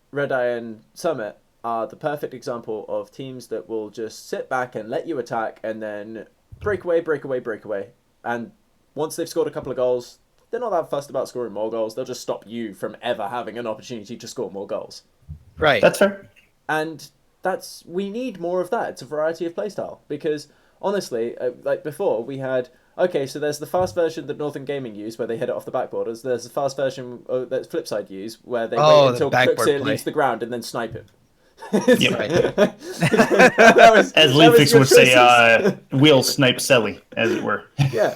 Red Eye, and Summit are the perfect example of teams that will just sit back and let you attack, and then break away. And once they've scored a couple of goals, they're not that fussed about scoring more goals. They'll just stop you from ever having an opportunity to score more goals. Right. That's fair. And we need more of that. It's a variety of playstyle, because honestly, like before, we had, okay, so there's the fast version that Northern Gaming use where they hit it off the backboarders. There's the fast version that Flipside use where they wait until Cookseer leaves the ground and then snipe him. Yeah, right. As Leafix would say, wheel snipe Selly, as it were. Yeah.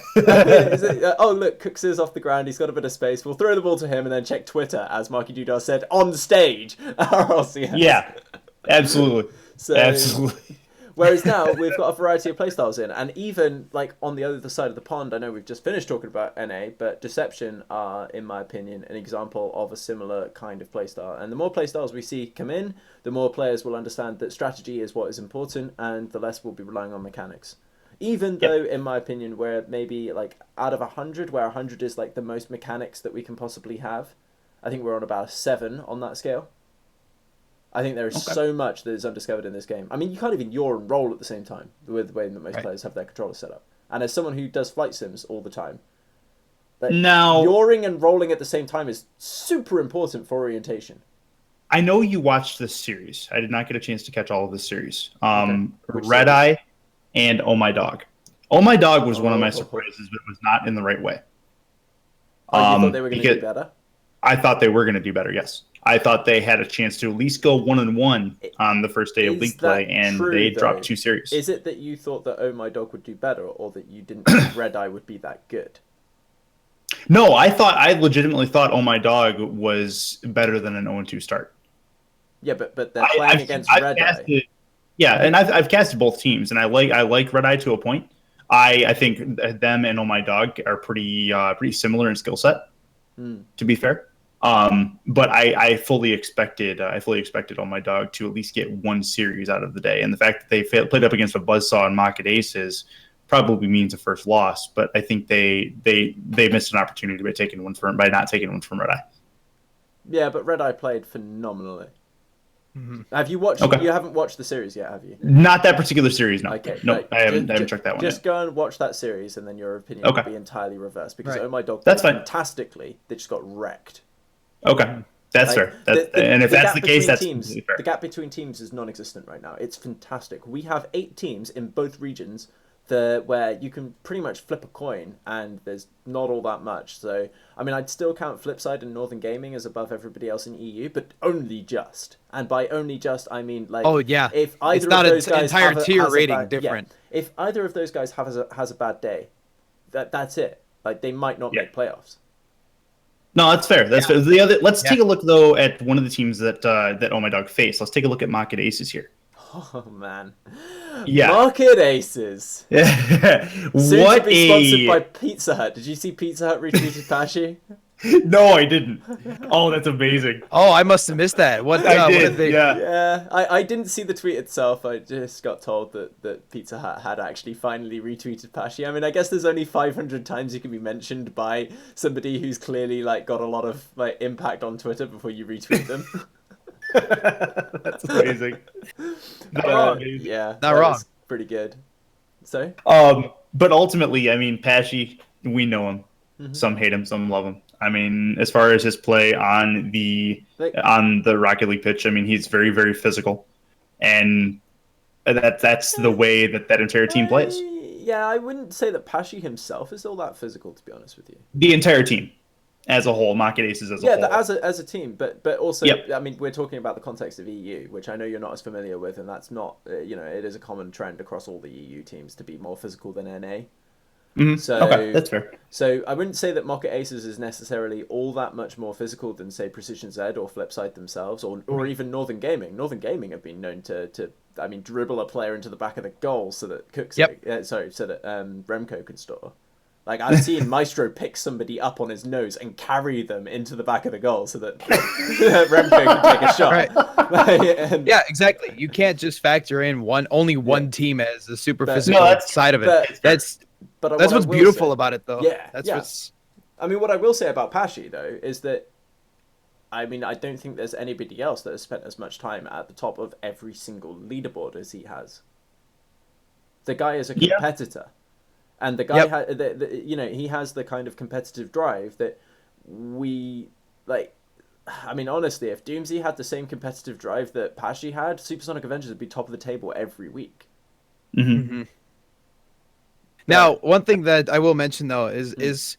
Oh, look, Cookseer's off the ground. He's got a bit of space. We'll throw the ball to him and then check Twitter, as Marky Dudar said, on stage at RLCS. Yeah, absolutely. Absolutely. Whereas now we've got a variety of playstyles in, and even like on the other side of the pond, I know we've just finished talking about NA, but Deception are, in my opinion, an example of a similar kind of playstyle. And the more playstyles we see come in, the more players will understand that strategy is what is important, and the less we'll be relying on mechanics. Even though, in my opinion, we're maybe like out of 100, where 100 is like the most mechanics that we can possibly have, I think we're on about a 7 on that scale. I think there is so much that is undiscovered in this game. I mean, you can't even yaw and roll at the same time with the way that most players have their controllers set up. And as someone who does flight sims all the time, like, yawing and rolling at the same time is super important for orientation. I know you watched this series. I did not get a chance to catch all of this series. Red Eye and Oh My Dog. Oh My Dog was one of my surprises, but it was not in the right way. You thought they were going to do better? I thought they were going to do better, yes. I thought they had a chance to at least go 1-1 on the first day of league play, and they dropped 2 series. Is it that you thought that Oh My Dog would do better, or that you didn't think Red Eye would be that good? No, I legitimately thought Oh My Dog was better than an 0-2 start. Yeah, but they're playing against Red Eye. Yeah, and I've casted both teams, and I like Red Eye to a point. I think them and Oh My Dog are pretty similar in skill set. To be fair. But I fully expected Oh My Dog to at least get 1 series out of the day, and the fact that they played up against a Buzzsaw and Market Aces probably means a first loss. But I think they missed an opportunity by not taking one from Red Eye. Yeah, but Red Eye played phenomenally. Mm-hmm. Have you watched? You haven't watched the series yet, have you? Not that particular series, no. Okay, no, I haven't checked that one. Just go and watch that series, and then your opinion will be entirely reversed. Because Oh My Dog played fantastically. They just got wrecked. Okay, that's fair. And if that's the case, that's completely fair. The gap between teams is non-existent right now. It's fantastic. We have 8 teams in both regions where you can pretty much flip a coin, and there's not all that much. So, I mean, I'd still count Flipside and Northern Gaming as above everybody else in EU, but only just. And by only just, I mean like, if either it's not of those guys entire have tier has rating a bad, different. Yeah, if either of those guys has a bad day, that's it. Like, they might not make playoffs. No, that's fair. That's fair. Let's take a look though at one of the teams that Oh My Dog faced. Let's take a look at Market Aces here. Oh man, yeah, Market Aces. Soon What to be sponsored by Pizza Hut. Did you see Pizza Hut retweeted Pashi? No, I didn't. Oh, that's amazing. Oh, I must have missed that. What did they? Yeah. I didn't see the tweet itself. I just got told that Pizza Hut had actually finally retweeted Pashi. I mean, I guess there's only 500 times you can be mentioned by somebody who's clearly like got a lot of like impact on Twitter before you retweet them. That's amazing. Not wrong. Yeah, not wrong. Pretty good. So, but ultimately, I mean, Pashi, we know him. Mm-hmm. Some hate him, some love him. I mean, as far as his play on the Rocket League pitch, I mean, he's very, very physical, and that's the way that entire team plays. Yeah, I wouldn't say that Pashi himself is all that physical, to be honest with you. The entire team. As a whole, Market Aces as a whole. Yeah, as a team, but also, I mean, we're talking about the context of EU, which I know you're not as familiar with, and that's not, it is a common trend across all the EU teams to be more physical than NA. So Okay, that's fair. So I wouldn't say that Mocket Aces is necessarily all that much more physical than, say, Precision Z or Flipside themselves, or even Northern Gaming. Northern Gaming have been known to dribble a player into the back of the goal so that so that Remco could score. Like, I've seen Maestro pick somebody up on his nose and carry them into the back of the goal so that Remco can take a shot. Right. Yeah, exactly. You can't just factor in only one team as the super physical side of it. That's what's beautiful about it, though. Yeah, what's... I mean, what I will say about Pashi, though, is that I don't think there's anybody else that has spent as much time at the top of every single leaderboard as he has. The guy is a competitor. And the guy, he has the kind of competitive drive that we, like, I mean, honestly, if Doomsy had the same competitive drive that Pashi had, Supersonic Avengers would be top of the table every week. Now, one thing that I will mention, though, is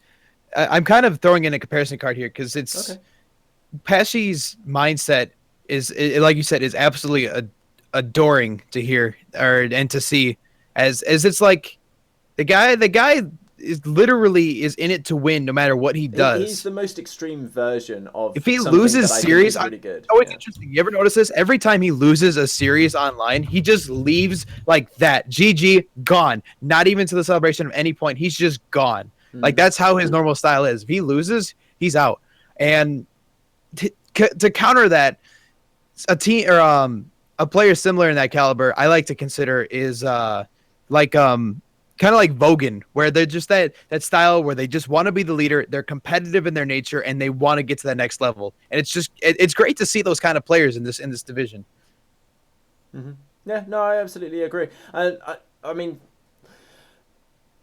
I'm kind of throwing in a comparison card here because it's Pashi's mindset is, like you said, is absolutely adoring to hear and to see as it's like, The guy is literally in it to win no matter what he does. He's the most extreme version of. If he loses series, really good. Oh, it's interesting. You ever notice this? Every time he loses a series online, he just leaves like that. GG, gone. Not even to the celebration at any point. He's just gone. Like, that's how his normal style is. If he loses, he's out. And to counter that, a team or a player similar in that caliber, I like to consider is kind of like Vogan, where they're just that style where they just want to be the leader. They're competitive in their nature, and they want to get to that next level. And it's great to see those kind of players in this division. Yeah, no, I absolutely agree. And I mean,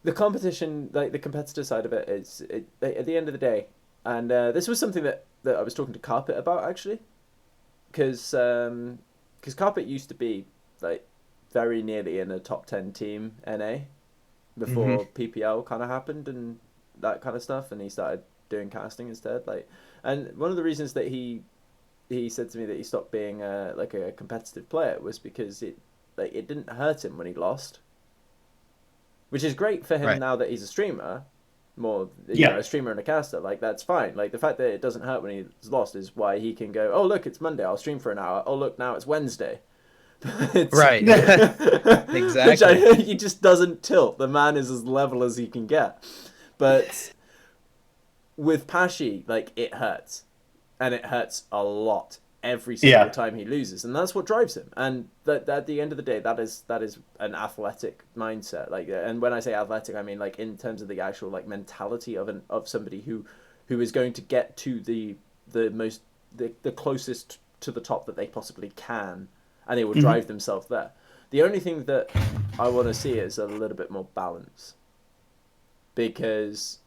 the competition, like the competitor side of it, at the end of the day, and this was something that I was talking to Carpet about, actually, because Carpet used to be like very nearly in a top 10 team NA before PPL kind of happened and that kind of stuff, and he started doing casting instead. Like, and one of the reasons that he said to me that he stopped being like a competitive player was because it didn't hurt him when he lost, which is great for him now that he's a streamer, a streamer and a caster. Like, that's fine. Like, the fact that it doesn't hurt when he's lost is why he can go, oh look, it's Monday, I'll stream for an hour. Oh look, now it's Wednesday. Right. Exactly. He just doesn't tilt. The man is as level as he can get. But with Pashi, like, it hurts, and it hurts a lot every single time he loses, and that's what drives him. And that at the end of the day, that is an athletic mindset. Like, and when I say athletic, I mean like in terms of the actual like mentality of somebody who is going to get to the closest to the top that they possibly can. And they will drive themselves there. The only thing that I want to see is a little bit more balance. Because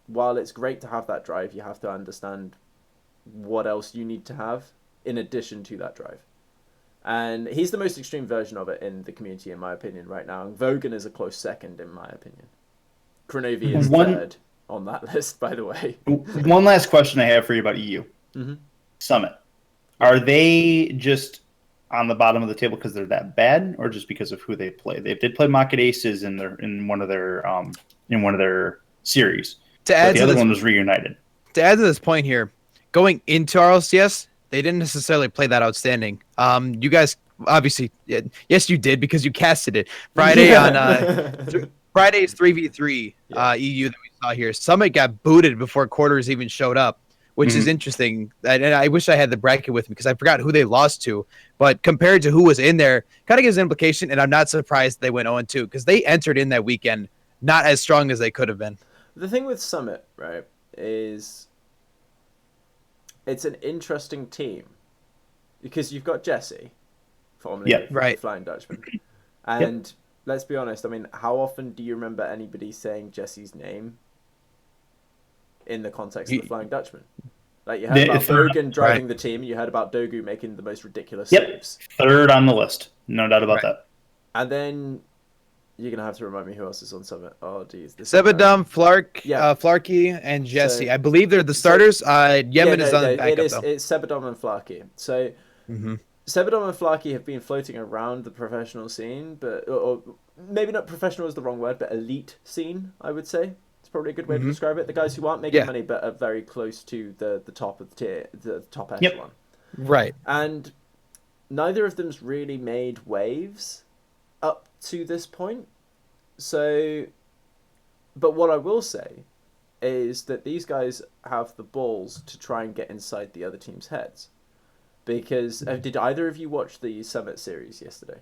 while it's great to have that drive, you have to understand what else you need to have in addition to that drive. And he's the most extreme version of it in the community, in my opinion, right now. And Vogan is a close second, in my opinion. Kronovi is third on that list, by the way. One last question I have for you about EU. Summit. Are they just on the bottom of the table because they're that bad, or just because of who they play? They did play Mocket Aces in one of their series. The other one was Reunited. To add to this point here, going into RLCS, they didn't necessarily play that outstanding. You guys obviously, yes, you did because you casted it Friday on Friday's 3v3 EU that we saw here. Summit got booted before quarters even showed up, which is interesting. And I wish I had the bracket with me because I forgot who they lost to. But compared to who was in there, kind of gives an implication, and I'm not surprised they went 0-2 because they entered in that weekend not as strong as they could have been. The thing with Summit, right, is it's an interesting team because you've got Jesse, formerly Flying Dutchman. And let's be honest, I mean, how often do you remember anybody saying Jesse's name in the context of the Flying Dutchman? Like, you heard about Bogan driving the team, you heard about Dogu making the most ridiculous saves. Third on the list, no doubt about that. And then you're gonna have to remind me who else is on Summit. Oh, geez, Sebadum, Flarky, and Jesse. I believe they're the starters. Yemen is on the backup, though. It's Sebadum and Flarky. So Sebadon and Flarkey have been floating around the professional scene, but or maybe not professional is the wrong word, but elite scene, I would say. It's probably a good way to describe it. The guys who aren't making money but are very close to the top of the tier, the top echelon. Right. And neither of them's really made waves up to this point. So, but what I will say is that these guys have the balls to try and get inside the other team's heads. Because did either of you watch the Summit series yesterday?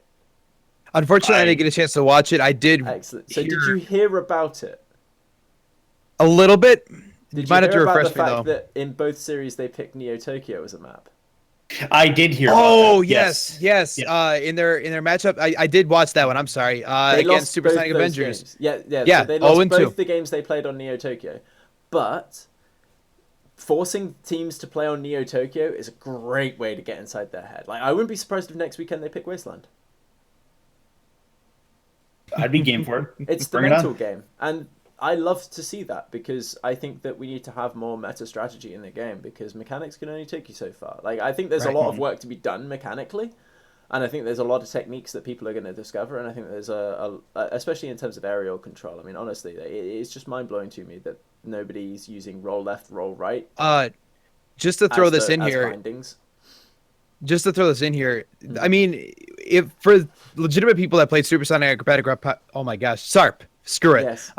Unfortunately, I didn't get a chance to watch it. I did. Excellent. So did you hear about it? A little bit. Did you might have to hear about refresh the me fact though. that in both series they picked Neo Tokyo as a map? I did hear. Oh about that. yes. In their matchup, I did watch that one. I'm sorry. They Against lost Supersonic both those Avengers. games. Yeah. Yeah, So they lost 0-2. both the games they played on Neo Tokyo, but forcing teams to play on Neo Tokyo is a great way to get inside their head. Like, I wouldn't be surprised if next weekend they pick Wasteland. I'd be game for it. It's the Bring it mental on. game, and I love to see that because I think that we need to have more meta strategy in the game because mechanics can only take you so far. Like, I think there's a lot of work to be done mechanically, and I think there's a lot of techniques that people are going to discover, and I think there's especially in terms of aerial control. I mean, honestly, it's just mind-blowing to me that nobody's using roll left, roll right. Just to throw this in as here. bindings. Just to throw this in here, I mean, if for legitimate people that played Supersonic Acrobatic, oh my gosh, SARP, screw it. Yes.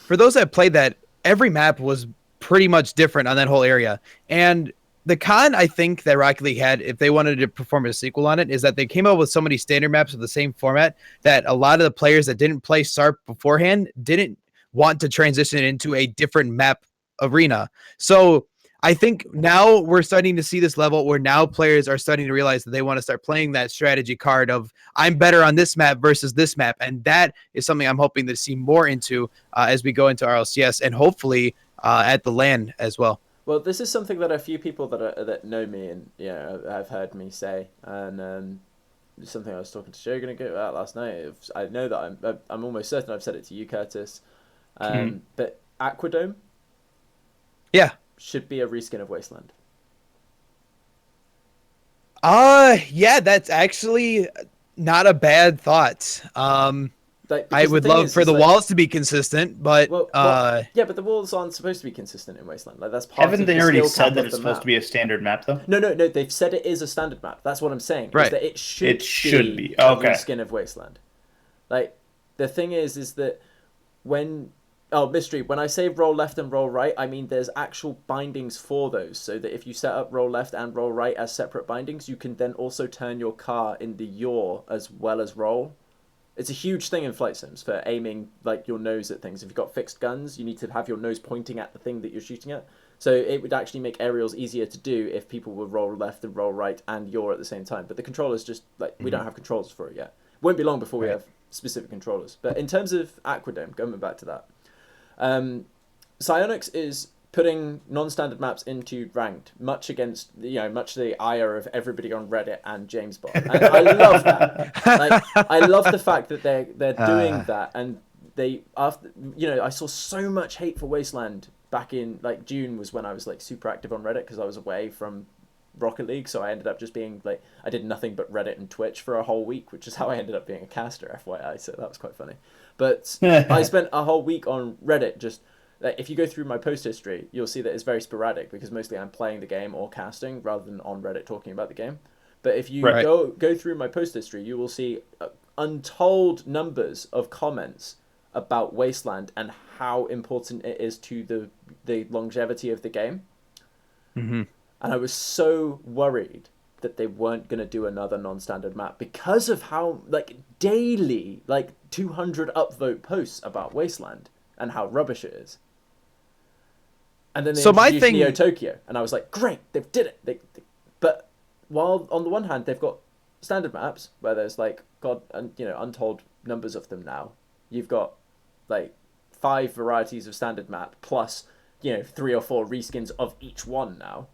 For those that played that, every map was pretty much different on that whole area. And the con I think that Rocket League had, if they wanted to perform a sequel on it, is that they came up with so many standard maps with the same format that a lot of the players that didn't play SARP beforehand didn't want to transition into a different map arena. So I think now we're starting to see this level where now players are starting to realize that they want to start playing that strategy card of I'm better on this map versus this map. And that is something I'm hoping to see more into as we go into RLCS and hopefully at the LAN as well. Well, this is something that a few people that know me and have heard me say, and something I was talking to Shogun about last night. I know that I'm almost certain I've said it to you, Curtis. But Aquadome, should be a reskin of Wasteland. Yeah, that's actually not a bad thought. I would love for the walls to be consistent, but yeah, but the walls aren't supposed to be consistent in Wasteland. Like, that's part Haven't of they the already skill said cap that of it's the supposed map. to be a standard map though? No, they've said it is a standard map. That's what I'm saying. Right. Is that it should be a a reskin of Wasteland. Like, the thing is that when mystery, when I say roll left and roll right, I mean there's actual bindings for those, so that if you set up roll left and roll right as separate bindings, you can then also turn your car into yaw as well as roll. It's a huge thing in flight sims for aiming like your nose at things. If you've got fixed guns, you need to have your nose pointing at the thing that you're shooting at. So it would actually make aerials easier to do if people would roll left and roll right and yaw at the same time. But the controllers just, like, we don't have controllers for it yet. Won't be long before we have specific controllers. But in terms of Aquadome, going back to that, Psyonix is putting non-standard maps into ranked, much against much to the ire of everybody on Reddit and James Bond. And I love that. Like, I love the fact that they're doing that, and they I saw so much hate for Wasteland back in like June was when I was like super active on Reddit because I was away from Rocket League, so I ended up just being like, I did nothing but Reddit and Twitch for a whole week, which is how I ended up being a caster, FYI, so that was quite funny. But I spent a whole week on Reddit just, if you go through my post history, you'll see that it's very sporadic because mostly I'm playing the game or casting rather than on Reddit talking about the game. But if you go through my post history, you will see untold numbers of comments about Wasteland and how important it is to the longevity of the game. Mm-hmm. And I was so worried that they weren't going to do another non-standard map because of how, like, daily, like, 200 upvote posts about Wasteland and how rubbish it is. And then they introduced Neo Tokyo, and I was like, great, they've did it. But while on the one hand they've got standard maps where there's like untold numbers of them now. You've got like 5 varieties of standard map plus 3 or 4 reskins of each one now.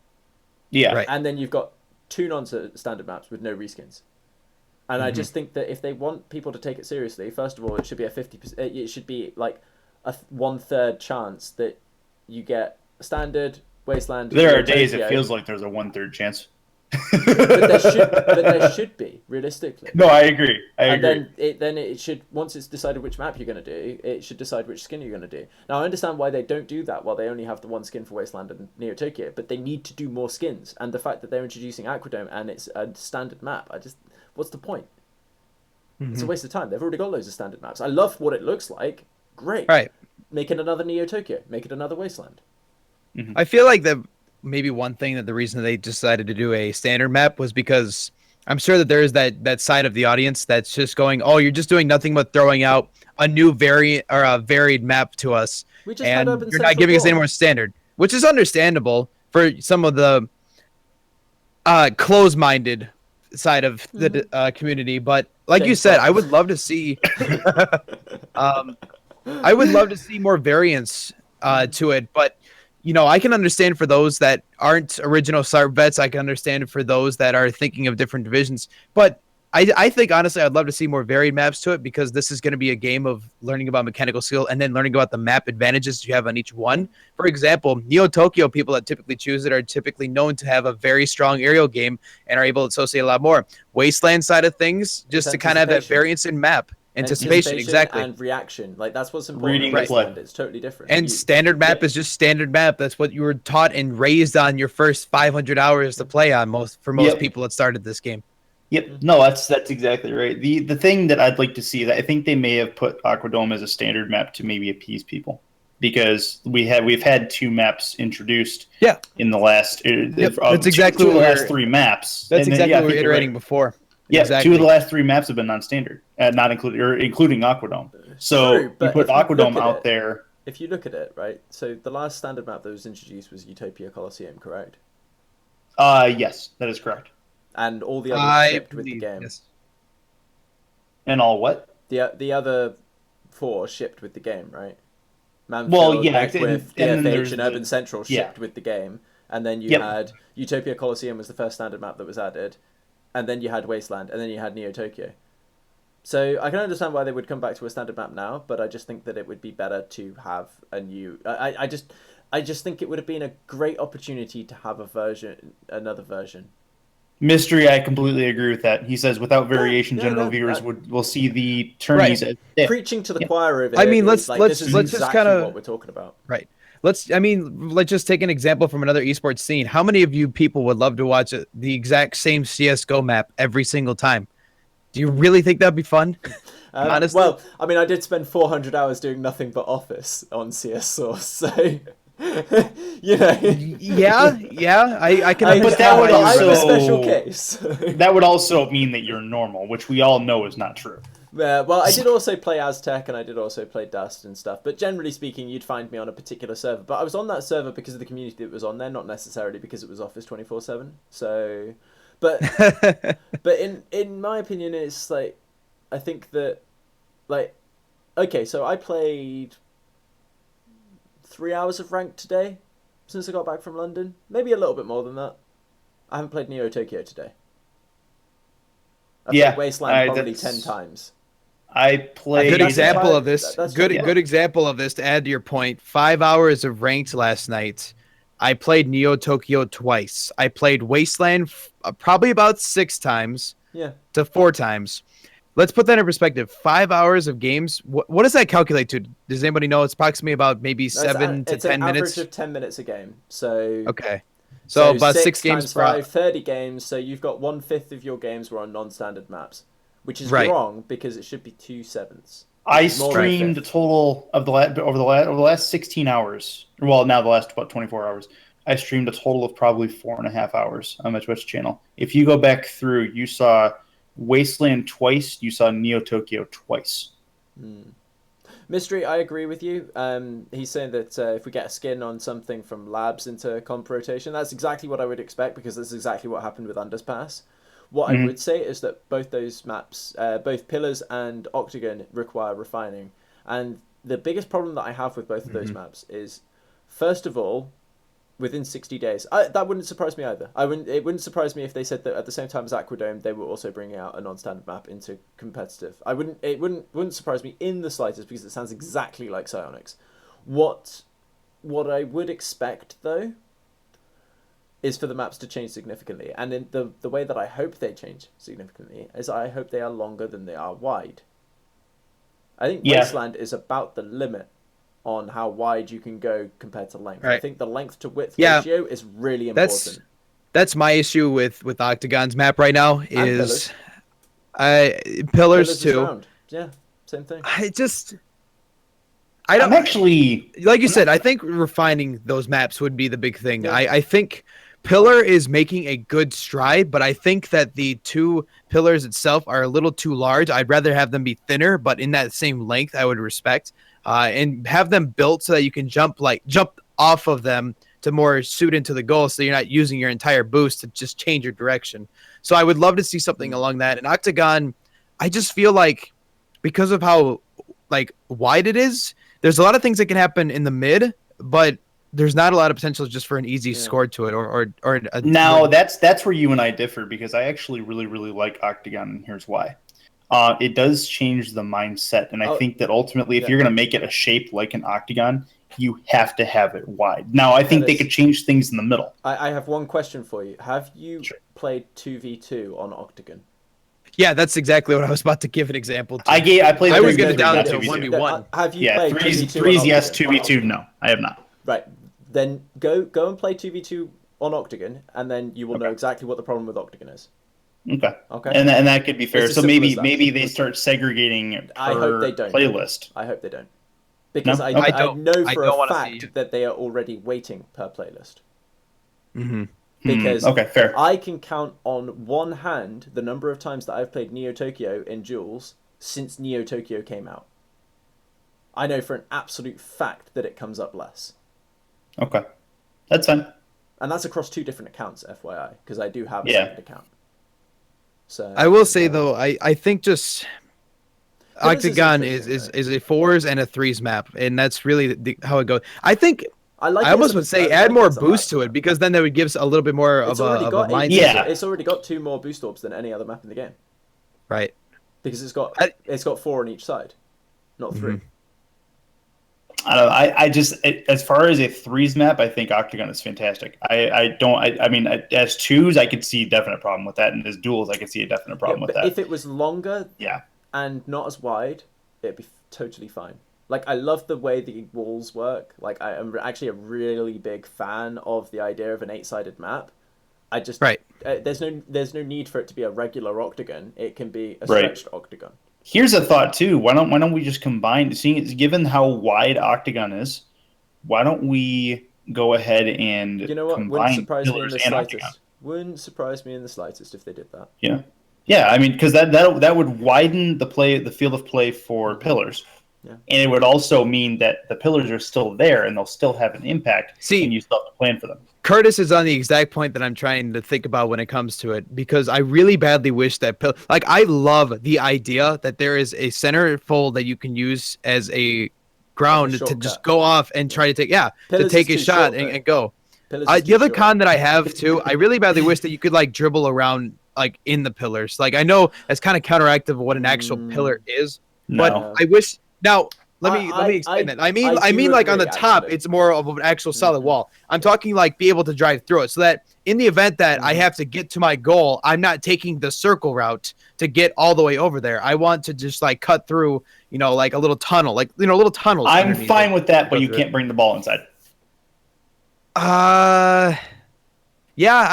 Yeah. Right. And then you've got 2 non-standard maps with no reskins. And I just think that if they want people to take it seriously, first of all, it should be a 50%. It should be like a 1/3 chance that you get standard Wasteland. There are days it feels like there's a 1/3 chance. There should be realistically. No, I agree. I And agree. then it should, once it's decided which map you're going to do, it should decide which skin you're going to do. Now I understand why they don't do that while they only have the one skin for Wasteland and Neo Tokyo, but they need to do more skins. And the fact that they're introducing Aquadome and it's a standard map, what's the point? It's a waste of time. They've already got loads of standard maps. I love what it looks like. Great. Right. Make it another Neo Tokyo. Make it another Wasteland. I feel like that maybe one thing that the reason they decided to do a standard map was because I'm sure that there is that side of the audience that's just going, oh, you're just doing nothing but throwing out a new variant or a varied map to us, We just had and Urban you're not Central giving us any Dawn. more standard, which is understandable for some of the close-minded side of the community. But like you James said, Bond. I would love to see, I would love to see more variance to it. But I can understand for those that aren't original SARP vets. I can understand for those that are thinking of different divisions. But I think, honestly, I'd love to see more varied maps to it, because this is going to be a game of learning about mechanical skill and then learning about the map advantages you have on each one. For example, Neo Tokyo people that typically choose it are typically known to have a very strong aerial game and are able to associate a lot more. Wasteland side of things, just to kind of have that Anticipation. variance in map. Anticipation, exactly. And reaction. Like, that's what's important. Reading in the play. Wasteland. It's totally different. And standard map is just standard map. That's what you were taught and raised on your first 500 hours to play on most Yep. people that started this game. Yep. No, that's exactly right. The thing that I'd like to see, that I think they may have put Aquadome as a standard map to maybe appease people, because we've had 2 maps introduced. Yeah. In the last That's exactly two of the what last we're- 3 maps. That's And then, exactly yeah, I what we think were you're right. iterating before. Yeah, Exactly. 2 of the last 3 maps have been non-standard, not including Aquadome. So True, but you put if you look Aquadome at out it- there. If you look at it, right, so the last standard map that was introduced was Utopia Coliseum, correct? Yes, that is correct. And all the others I shipped with the believe, game. yes. And all what? The other 4 shipped with the game, right? Manfield, Well, yeah, Beckwith, and then DFH, there's and the- Urban Central yeah. shipped with the game. And then you Yep. had Utopia Coliseum was the first standard map that was added. And then you had Wasteland, and then you had Neo Tokyo. So I can understand why they would come back to a standard map now, but I just think that it would be better to have a new... I just think it would have been a great opportunity to have another version. Mystery, I completely agree with that. He says, without variation, yeah, general no, viewers that- will see the tourneys Right. as stiff. Preaching to the choir over I here, mean, dude. let's This is just exactly kinda- what we're talking about. Right. Let's just take an example from another esports scene. How many of you people would love to watch the exact same CSGO map every single time? Do you really think that'd be fun? Honestly? Well, I mean, I did spend 400 hours doing nothing but Office on CS Source, so Yeah, I can I, understand. But that would why you I'm a also- special case. That would also mean that you're normal, which we all know is not true. Well, I did also play Aztec and I did also play Dust and stuff, but generally speaking, you'd find me on a particular server. But I was on that server because of the community that was on there, not necessarily because it was Office 24/7. So, but in my opinion, it's like, I think that, like, okay, so I played 3 hours of ranked today since I got back from London, maybe a little bit more than that. I haven't played Neo Tokyo today. I've Yeah, played Wasteland probably that's- 10 times. I A played. good That's example fine. of this. That's Good fine. good example of this. To add to your point, 5 hours of ranked last night. I played Neo Tokyo twice. I played Wasteland probably about 6 times Yeah. to 4 times. Let's put that in perspective. 5 hours of games. What does that calculate to? Does anybody know? It's approximately about maybe 7 to It's 10 an minutes. average of 10 minutes a game. So Okay. So about 6 games times per 5, 30 games. So you've got 1/5 of your games were on non-standard maps, which is Right. wrong because it should be 2/7. I More than streamed a fifth. total of over the last 16 hours. Well, now the last about 24 hours. I streamed a total of probably 4.5 hours on my Twitch channel. If you go back through, you saw Wasteland twice. You saw Neo Tokyo twice. Mystery, I agree with you. He's saying that if we get a skin on something from Labs into comp rotation, that's exactly what I would expect because that's exactly what happened with Underpass. What I would say is that both those maps, both Pillars and Octagon, require refining. And the biggest problem that I have with both of those maps is, first of all, within 60 days. That wouldn't surprise me either. It wouldn't surprise me if they said that at the same time as Aquadome, they were also bringing out a non-standard map into competitive. It wouldn't surprise me in the slightest because it sounds exactly like Psyonix. What I would expect though is for the maps to change significantly. And in the way that I hope they change significantly is I hope they are longer than they are wide. I think Wasteland is about the limit on how wide you can go compared to length. Right. I think the length to width ratio is really important. That's my issue with Octagon's map right now is Pillars too. Round. Yeah, same thing. I'm actually, like you said, I think refining those maps would be the big thing. Yeah. I think Pillar is making a good stride, but I think that the two pillars itself are a little too large. I'd rather have them be thinner, but in that same length, I would respect, and have them built so that you can jump off of them to more suit into the goal, so you're not using your entire boost to just change your direction. So I would love to see something along that. And Octagon, I just feel like because of how wide it is, there's a lot of things that can happen in the mid, but there's not a lot of potential just for an easy score to it Now that's where you and I differ, because I actually really, really like Octagon, and here's why. It does change the mindset, and I think that ultimately if you're going to make it a shape like an octagon, you have to have it wide. Now, I think they could change things in the middle. I have one question for you. Have you played 2v2 on Octagon? Yeah, that's exactly what I was about to give an example to. I was going to down it to 1v1. Have you played 2v2 threes yes, 2v2 no. I have not. Right. Then go and play 2v2 on Octagon, and then you will know exactly what the problem with Octagon is. Okay. And that could be fair. So maybe they start segregating I hope they don't. playlist. I hope they don't. Because No? I know for a fact that they are already waiting per playlist. Mm-hmm. Because fair. I can count on one hand the number of times that I've played Neo Tokyo in duels since Neo Tokyo came out. I know for an absolute fact that it comes up less. Okay. That's fine. And that's across 2 different accounts, FYI, because I do have a second account. So I will say, though, I think just Octagon is a 4s and a 3s map, and that's really how it goes. I think I almost would say add more boost to it, because then that would give us a little bit more of a mindset. Yeah, it's already got 2 more boost orbs than any other map in the game. Right. Because it's got 4 on each side, not 3. Mm-hmm. I don't know. I just as far as a 3s map, I think Octagon is fantastic. I mean, as 2s, I could see a definite problem with that, and as duels, I could see a definite problem with that. If it was longer, and not as wide, it'd be totally fine. Like, I love the way the walls work. Like, I am actually a really big fan of the idea of an 8-sided map. I just there's no need for it to be a regular octagon. It can be a stretched octagon. Here's a thought too. Why don't we just combine? Given how wide Octagon is, why don't we go ahead and combine Pillars and Octagon? Wouldn't surprise me in the slightest if they did that. Yeah. I mean, because that would widen the field of play for Pillars, and it would also mean that the Pillars are still there and they'll still have an impact. And you still have to plan for them. Curtis is on the exact point that I'm trying to think about when it comes to it, because I really badly wish that I love the idea that there is a center fold that you can use as a ground to just go off and try to take a shot and go. The other con that I have too, I really badly wish that you could dribble around in the pillars. I know that's kind of counteractive of what an actual pillar is, but I wish now. Let me explain that. I mean, on the top, it's more of an actual solid wall. I'm talking be able to drive through it, so that in the event that I have to get to my goal, I'm not taking the circle route to get all the way over there. I want to just cut through, a little tunnel, little tunnels. I'm fine with that, but you can't bring the ball inside. Yeah,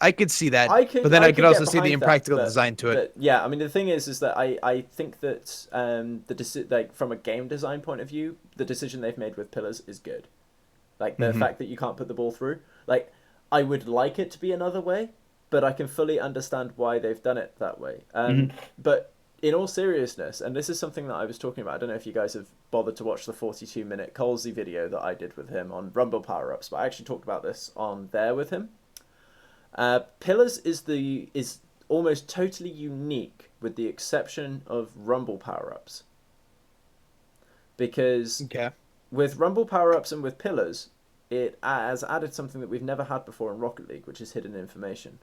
I could see that, but then I could also see the impractical design to it. Yeah, I mean, the thing is that I think that from a game design point of view, the decision they've made with pillars is good. The fact that you can't put the ball through. I would like it to be another way, but I can fully understand why they've done it that way. But in all seriousness, and this is something that I was talking about, I don't know if you guys have bothered to watch the 42-minute Colsey video that I did with him on Rumble power-ups, but I actually talked about this on there with him. Pillars is almost totally unique, with the exception of Rumble power-ups. Because with Rumble power-ups and with Pillars, it has added something that we've never had before in Rocket League, which is hidden information.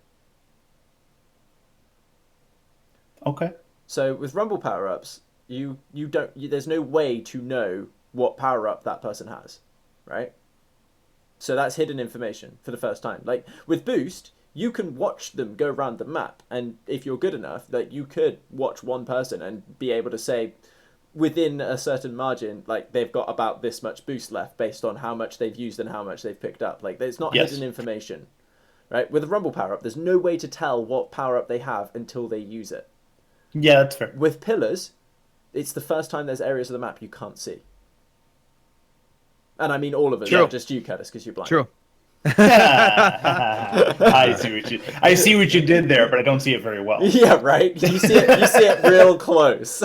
Okay. So with Rumble power-ups, there's no way to know what power-up that person has, right? So that's hidden information for the first time. Like with Boost, you can watch them go around the map, and if you're good enough, that you could watch one person and be able to say, within a certain margin, like they've got about this much boost left based on how much they've used and how much they've picked up. Like it's not hidden information, right? With a Rumble power-up, there's no way to tell what power-up they have until they use it. Yeah, that's fair. With pillars, it's the first time there's areas of the map you can't see. And I mean all of them, not just you, Curtis, because you're blind. True. I see what you did there, but I don't see it very well. Yeah, right. You see it real close.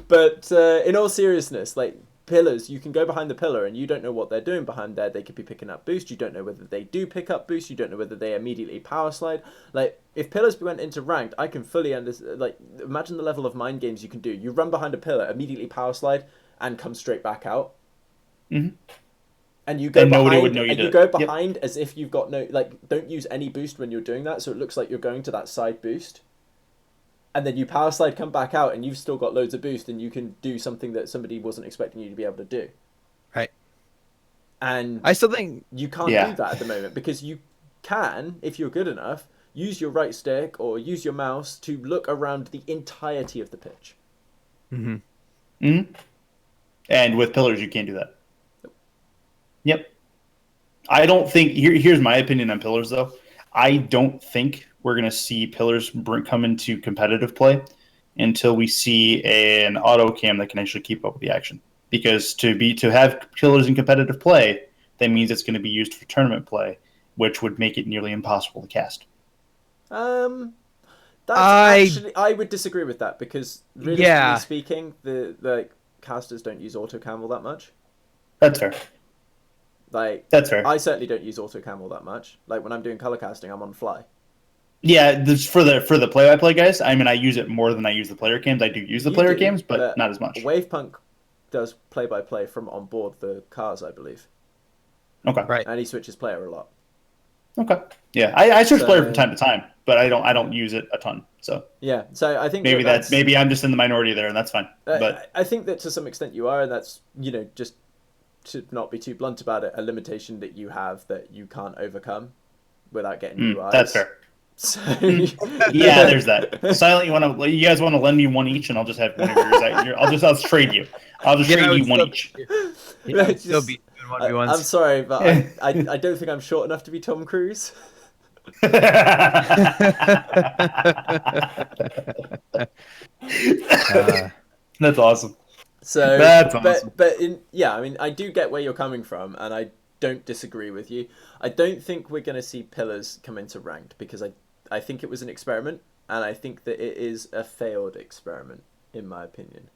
But in all seriousness, like pillars, you can go behind the pillar and you don't know what they're doing behind there. They could be picking up boost. You don't know whether they do pick up boost. You don't know whether they immediately power slide. Like if pillars went into ranked, I can fully understand. Like imagine the level of mind games you can do. You run behind a pillar, immediately power slide, and come straight back out. Mm-hmm. And you go and behind, nobody would know you and did. You go behind as if you've got no, like, don't use any boost when you're doing that, so it looks like you're going to that side boost. And then you power slide, come back out, and you've still got loads of boost, and you can do something that somebody wasn't expecting you to be able to do. Right. And I still think you can't do that at the moment, because you can, if you're good enough, use your right stick or use your mouse to look around the entirety of the pitch. Mm-hmm. Mm-hmm. And with pillars, you can't do that. Yep. I don't think... Here's my opinion on pillars, though. I don't think we're going to see pillars come into competitive play until we see an auto cam that can actually keep up with the action. Because to have pillars in competitive play, that means it's going to be used for tournament play, which would make it nearly impossible to cast. Actually, I would disagree with that, because realistically speaking, the casters don't use auto cam all that much. That's fair. Like that's fair. I certainly don't use auto cam all that much. Like when I'm doing color casting, I'm on fly. Yeah, for the play-by-play guys, I mean, I use it more than I use the player cams. I do use the player cams, but not as much. Wavepunk does play-by-play from on board the cars, I believe. Okay. Right. And he switches player a lot. Okay. Yeah, I switch player from time to time, but I don't use it a ton. So yeah, so I think maybe I'm just in the minority there, and that's fine. But I think that to some extent you are, and that's just to not be too blunt about it, a limitation that you have that you can't overcome without getting new eyes. That's fair. So, yeah, there's that. Silent, you guys want to lend me one each, and I'll just have one of yours. I'll trade you. I'll just trade you one each. Still be 1v1s. I'm sorry, but I don't think I'm short enough to be Tom Cruise. That's awesome. So that's awesome. But I mean, I do get where you're coming from, and I don't disagree with you. I don't think we're going to see pillars come into ranked, because I think it was an experiment, and I think that it is a failed experiment, in my opinion.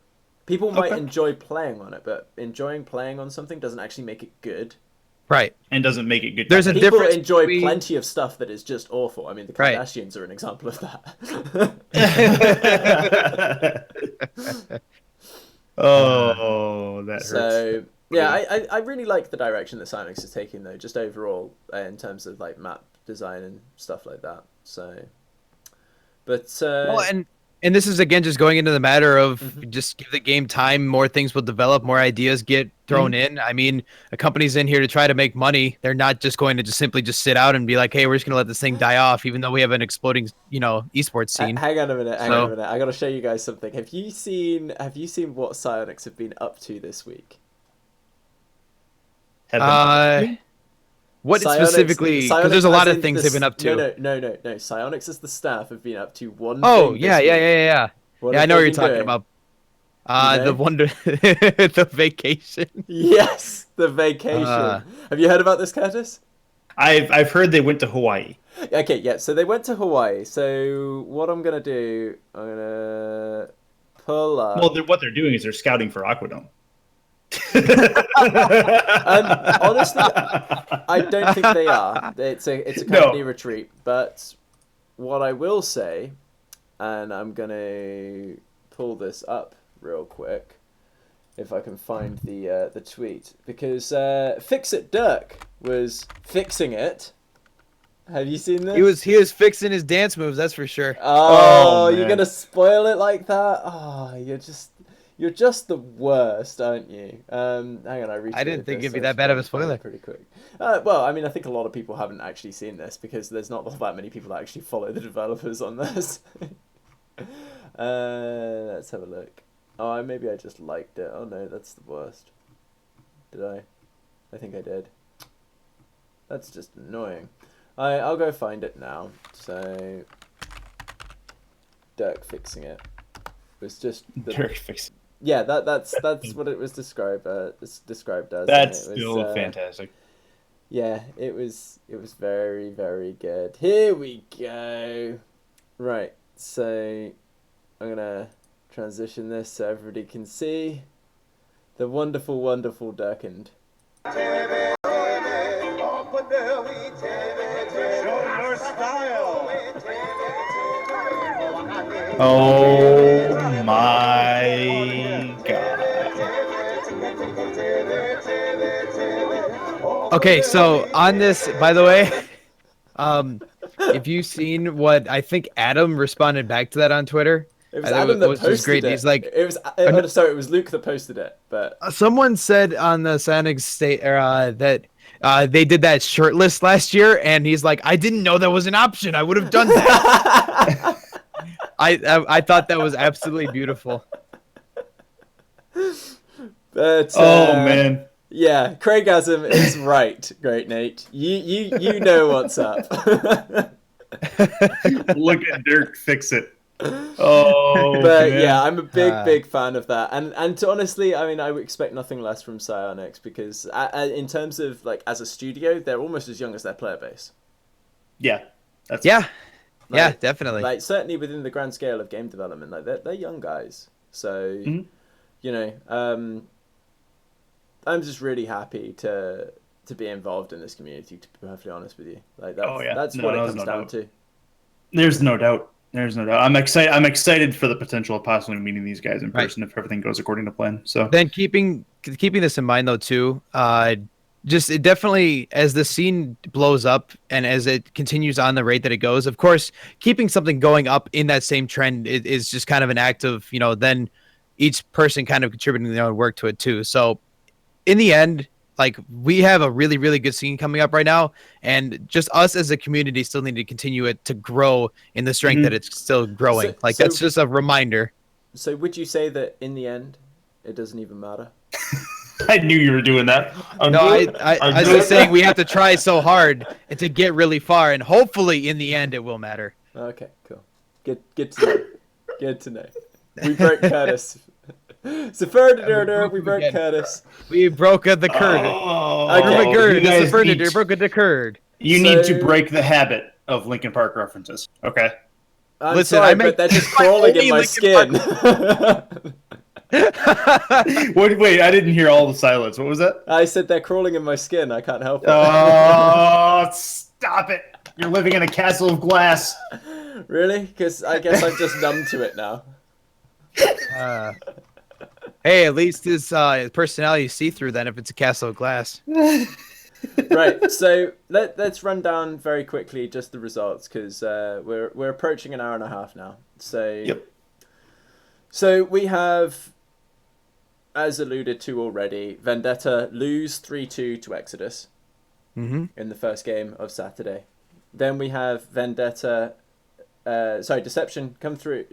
People might enjoy playing on it, but enjoying playing on something doesn't actually make it good. Right. And doesn't make it good. There's a People difference enjoy plenty of stuff that is just awful. I mean, the Kardashians are an example of that. Oh, that hurts. So yeah, I really like the direction that SilentEcho is taking, though, just overall in terms of like map design and stuff like that. So, but well, and this is again just going into the matter of just give the game time, more things will develop, more ideas get thrown in. I mean, a company's in here to try to make money. They're not just going to just simply just sit out and be like, hey, we're just going to let this thing die off, even though we have an exploding, esports scene. Hang on a minute. I got to show you guys something. Have you seen what SilentEcho have been up to this week? What specifically? Because there's a lot of things they've been up to. No. SilentEcho as the staff have been up to one. Oh, thing yeah. Yeah, I know what you're talking doing? about. The vacation. Yes, the vacation. Have you heard about this, Curtis? I've heard they went to Hawaii. Okay, yeah. So they went to Hawaii. So what I'm gonna do, I'm gonna pull up. Well, what they're doing is they're scouting for Aquadome. Honestly, I don't think they are. It's a company retreat. But what I will say, and I'm gonna pull this up real quick, if I can find the tweet, because Fix-It Dirk was fixing it. Have you seen this? He was fixing his dance moves, that's for sure. Oh, you're gonna spoil it like that? Oh, You're just the worst, aren't you? Hang on, I didn't think it'd be that bad of a spoiler. Pretty quick. Well, I mean, I think a lot of people haven't actually seen this because there's not that many people that actually follow the developers on this. Let's have a look. Oh, maybe I just liked it. Oh no, that's the worst. Did I? I think I did. That's just annoying. I'll go find it now. So, Dirk fixing it. It was just Dirk fixing. Yeah, that's what it was described as. That's still fantastic. Yeah, it was very, very good. Here we go. Right, so I'm gonna transition this so everybody can see the wonderful, wonderful Dirkand. Show your style. Oh my god. Okay, so on this, by the way, if you've seen what I think Adam responded back to that on Twitter. It was Adam that posted great. it. He's like, it was sorry, it was Luke that posted it. But someone said on the Sonic State that they did that shirtless last year, and he's like, I didn't know that was an option. I would have done that. I thought that was absolutely beautiful. But man. Yeah, Craigasm is right, Great Nate. You know what's up. Look at Dirk fix it. Oh, but man. yeah, I'm a big fan of that, and to honestly, I mean, I would expect nothing less from Psyonix because in terms of like as a studio, they're almost as young as their player base. Yeah, yeah, definitely. Like certainly within the grand scale of game development, like they're young guys. So, you know, I'm just really happy to be involved in this community. To be perfectly honest with you, like that's what it comes down to. There's no doubt. I'm excited for the potential of possibly meeting these guys in person if everything goes according to plan. So then keeping this in mind though too, just it definitely as the scene blows up and as it continues on the rate that it goes, of course, keeping something going up in that same trend is just kind of an act of, then each person kind of contributing their own work to it too. So in the end, like we have a really, really good scene coming up right now, and just us as a community still need to continue it to grow in the strength that it's still growing. That's just a reminder. So would you say that in the end, it doesn't even matter? I knew you were doing that. I was just saying we have to try so hard and to get really far, and hopefully in the end it will matter. Okay, cool. Good to know. Good to know. We broke Curtis. Suhferderder, we broke Curtis. We broke the curd. Suhferderder broke the curd. You need to break the habit of Linkin Park references. Okay. Listen, sorry, but they're just crawling in my skin. Wait, I didn't hear all the silence. What was that? I said they're crawling in my skin. I can't help it. Oh, stop it. You're living in a castle of glass. Really? Because I guess I'm just numb to it now. Hey, at least his personality is see-through then if it's a castle of glass. Right, so let's run down very quickly just the results because we're approaching an hour and a half now. So we have, as alluded to already, Vendetta lose 3-2 to Exodus in the first game of Saturday. Then we have Vendetta, Deception come through.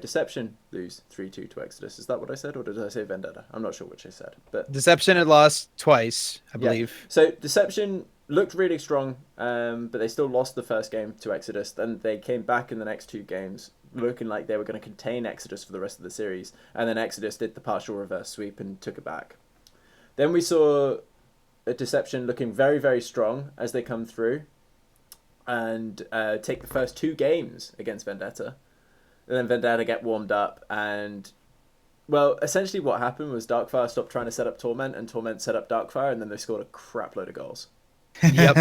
Deception lose 3-2 to Exodus. Is that what I said, or did I say Vendetta? I'm not sure which I said. But Deception had lost twice, I believe. So Deception looked really strong, but they still lost the first game to Exodus. Then they came back in the next two games, looking like they were going to contain Exodus for the rest of the series. And then Exodus did the partial reverse sweep and took it back. Then we saw a Deception looking very, very strong as they come through and take the first two games against Vendetta. And then Vendetta get warmed up, and well, essentially what happened was Darkfire stopped trying to set up Torment, and Torment set up Darkfire, and then they scored a crap load of goals. Yep.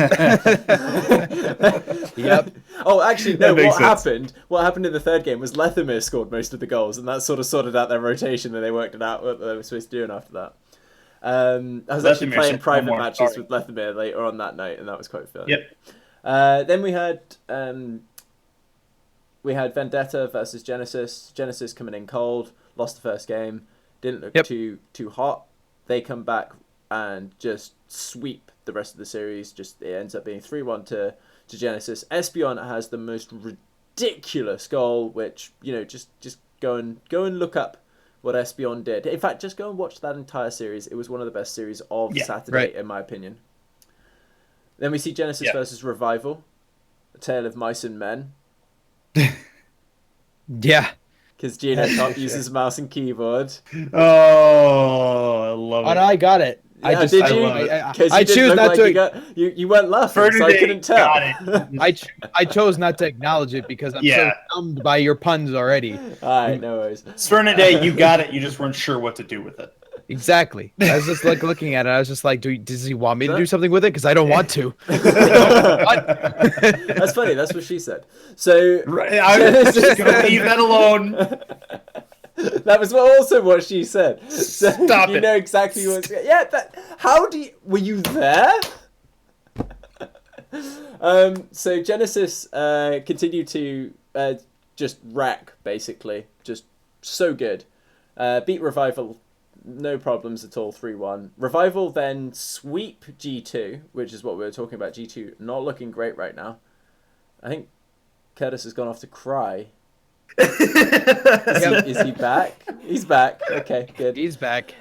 Oh, actually, no. What happened in the third game was Lethamyr scored most of the goals, and that sort of sorted out their rotation, and they worked it out what they were supposed to do. After that, I was actually playing private matches with Lethamyr later on that night, and that was quite fun. Yep. Then we had Vendetta versus Genesis. Genesis coming in cold, lost the first game, didn't look too hot. They come back and just sweep the rest of the series. Just it ends up being 3-1 to Genesis. Espeon has the most ridiculous goal, which just go and look up what Espeon did. In fact, just go and watch that entire series. It was one of the best series of Saturday, in my opinion. Then we see Genesis versus Revival, A Tale of Mice and Men. Yeah. Because Gino can't use his mouse and keyboard. Oh, I love it. And I got it. Yeah, I choose not to. You weren't laughing, so I couldn't tell. I chose not to acknowledge it because I'm so numbed by your puns already. All right, no worries. Suhferderder, you got it. You just weren't sure what to do with it. Exactly. I was just looking at it. I was just like, does he want me to do something with it? Because I don't want to. That's funny. That's what she said. So I'm just going to leave that alone. That was also what she said. So Stop you it. know exactly what. Yeah. Were you there? So Genesis continued to just wreck, basically, just so good. Beat Revival, no problems at all. 3-1. Revival then sweep G2, which is what we were talking about. G2 not looking great right now. I think Curtis has gone off to cry. Is he back? He's back. Okay, good. He's back.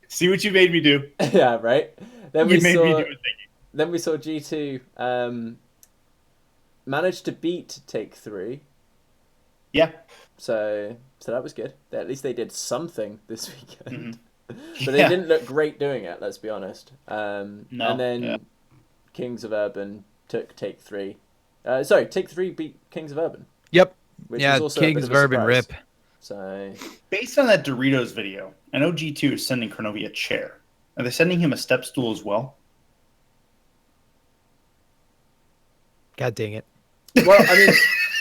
See what you made me do. Yeah, right. Then You made me do it. Then we saw G2 manage to beat Take 3. Yeah. So that was good. At least they did something this weekend. Mm-hmm. But they didn't look great doing it, let's be honest. No, and then Kings of Urban took Take 3. Take 3 beat Kings of Urban. Yep. Which was also Kings of Urban surprise. rip. So based on that Doritos video, I know G2 is sending Kronovi a chair. Are they sending him a step stool as well? God dang it. Well,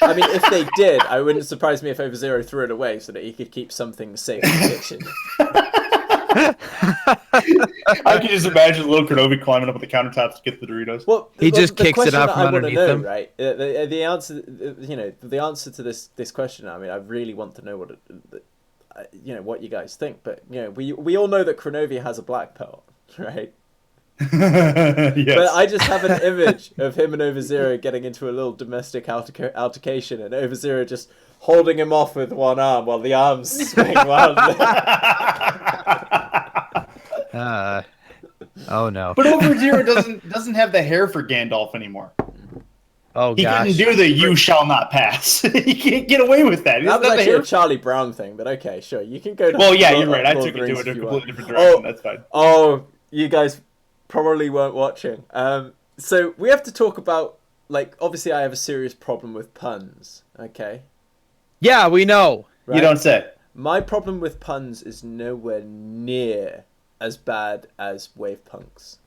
I mean, if they did, I wouldn't surprise me if Overzero threw it away so that he could keep something safe in the kitchen. I can just imagine little Kronovi climbing up on the countertops to get the Doritos. Well, he just kicks it out out from underneath them. Right? The answer, the answer to this question. I mean, I really want to know what you guys think. But we all know that Kronovi has a black belt, right? Yes. But I just have an image of him and Overzero getting into a little domestic altercation, and Overzero just holding him off with one arm while the arms swing wildly. Oh no! But Overzero doesn't have the hair for Gandalf anymore. Oh he gosh! couldn't do the "you shall not pass." He can't get away with that. That was actually a Charlie Brown thing, but okay, sure, you can go. Well, yeah, you're right. I took it to a completely different direction. Oh, that's fine. Oh, you guys probably weren't watching. So we have to talk about, obviously I have a serious problem with puns. Okay. Yeah, we know. Right? You don't say. My problem with puns is nowhere near as bad as Wave Punk's.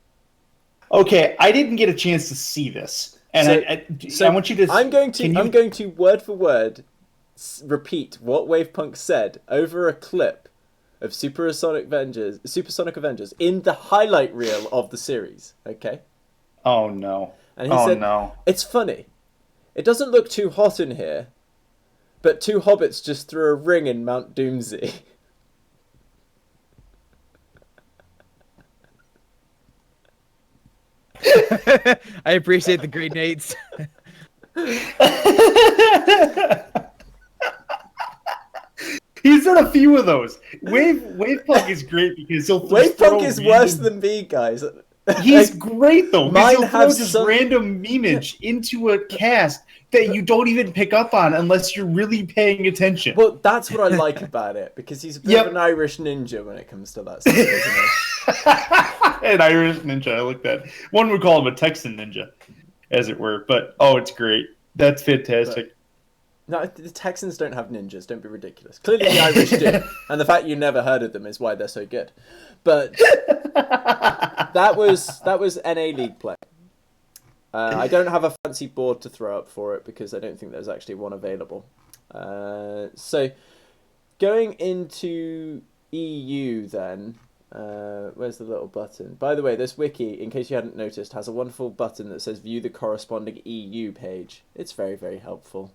Okay, I didn't get a chance to see this, and so I want you to. I'm going to word for word repeat what Wave Punk said over a clip of Supersonic Avengers in the highlight reel of the series. Okay. Oh no! And he said, no! It's funny. It doesn't look too hot in here, but 2 hobbits just threw a ring in Mount Doomsday. I appreciate the grenades. He's done a few of those. Wave Punk is great because he'll Wave Punk is worse than me, guys. He's great though. He'll throw this some random memeage into a cast that you don't even pick up on unless you're really paying attention. Well, that's what I like about it, because he's a bit of an Irish ninja when it comes to that stuff, isn't he? An Irish ninja, I like that. One would call him a Texan ninja, as it were. But it's great. That's fantastic. No, the Texans don't have ninjas. Don't be ridiculous. Clearly the Irish do, and the fact you never heard of them is why they're so good. But that was NA League play. I don't have a fancy board to throw up for it because I don't think there's actually one available. So going into EU then, where's the little button? By the way, this wiki, in case you hadn't noticed, has a wonderful button that says view the corresponding EU page. It's very, very helpful.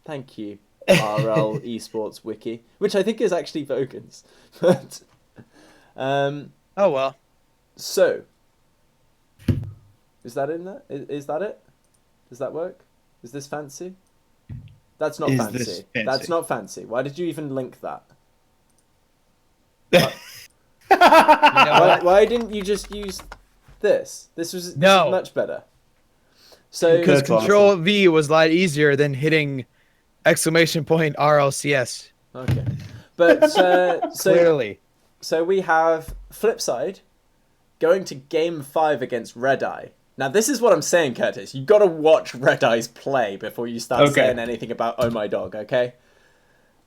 Thank you. RL Esports wiki, which I think is actually Vogan's. But Oh well. so is that in there? Is that it? Does that work? Is this fancy? That's not Is fancy. this fancy? That's not fancy. Why did you even link that? You know what? Why didn't you just use this? This is much better. So Because Because Control V was a lot easier than hitting !RLCS. okay, but Clearly. so we have Flipside going to Game 5 against Red Eye. Now this is what I'm saying, Curtis. You got to watch Red Eye's play before you start saying anything about Oh My Dog, okay?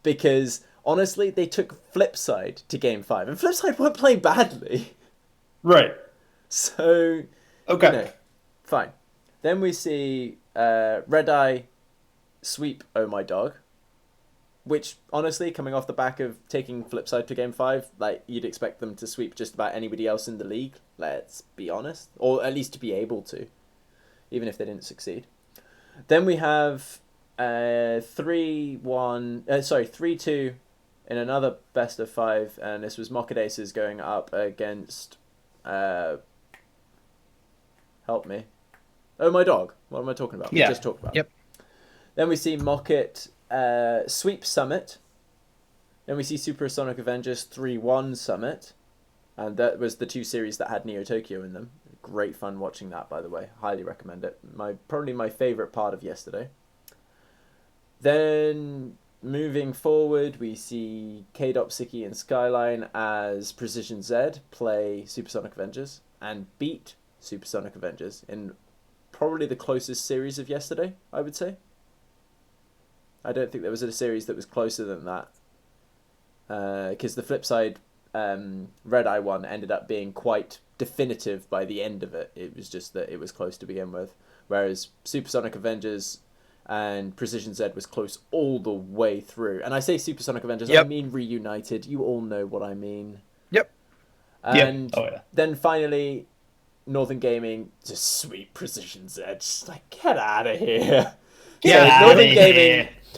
Because honestly, they took Flipside to Game 5, and Flipside weren't playing badly. Right. So, Okay. fine. Then we see Red Eye sweep Oh My Dog, which honestly, coming off the back of taking Flipside to Game 5, like you'd expect them to sweep just about anybody else in the league. Let's be honest, or at least to be able to, even if they didn't succeed. Then we have 3-2 in another best of 5, and this was Mocked Aces going up against help me. Oh My Dog. What am I talking about? Yeah. We just talked about. Yep. Then we see Mocket sweep Summit. Then we see Supersonic Avengers 3-1 Summit. And that was the 2 series that had Neo Tokyo in them. Great fun watching that, by the way. Highly recommend it. Probably my favourite part of yesterday. Then moving forward, we see K-Dop, Siki, and Skyline as Precision Z play Supersonic Avengers and beat Supersonic Avengers in probably the closest series of yesterday, I would say. I don't think there was a series that was closer than that. Because the flip side, Red Eye one ended up being quite definitive by the end of it. It was just that it was close to begin with. Whereas Supersonic Avengers and Precision Z was close all the way through. And I say Supersonic Avengers, I mean Reunited. You all know what I mean. Yep. And then finally, Northern Gaming just sweep Precision Z. Just like, get out of here.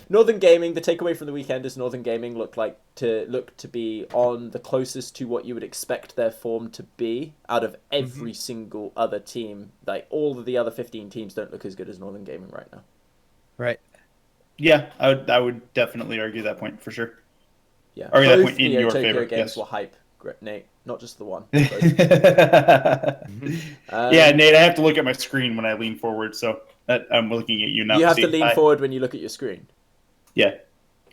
Northern Gaming, the takeaway from the weekend is Northern Gaming look to be on the closest to what you would expect their form to be out of every single other team. Like, all of the other 15 teams don't look as good as Northern Gaming right now. Right. Yeah, I would definitely argue that point for sure. Yeah. Argue Both that point in Neo your Tokyo favor. games Yes. were hype. Great, Nate. Not just the one. Yeah, Nate, I have to look at my screen when I lean forward, so I'm looking at you now. You have to lean forward when you look at your screen. Yeah.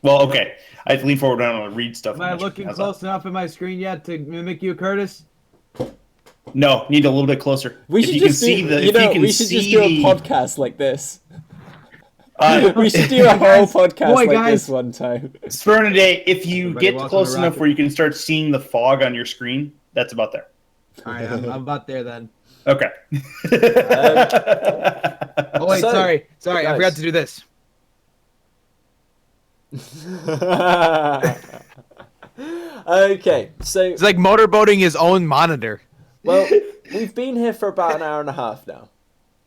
Well, okay. I have to lean forward when I want to read stuff. Am I looking close enough at my screen yet to mimic you, Curtis? No, need a little bit closer. We should just do a podcast like this. We should do a whole podcast this one time. Spur a day. If you Everybody get welcome close to enough Rocket. where you can start seeing the fog on your screen, that's about there. All right, I'm about there then. Okay. Oh wait, So, sorry, guys. I forgot to do this. Okay, so It's like motorboating his own monitor. well, we've been here for about an hour and a half now.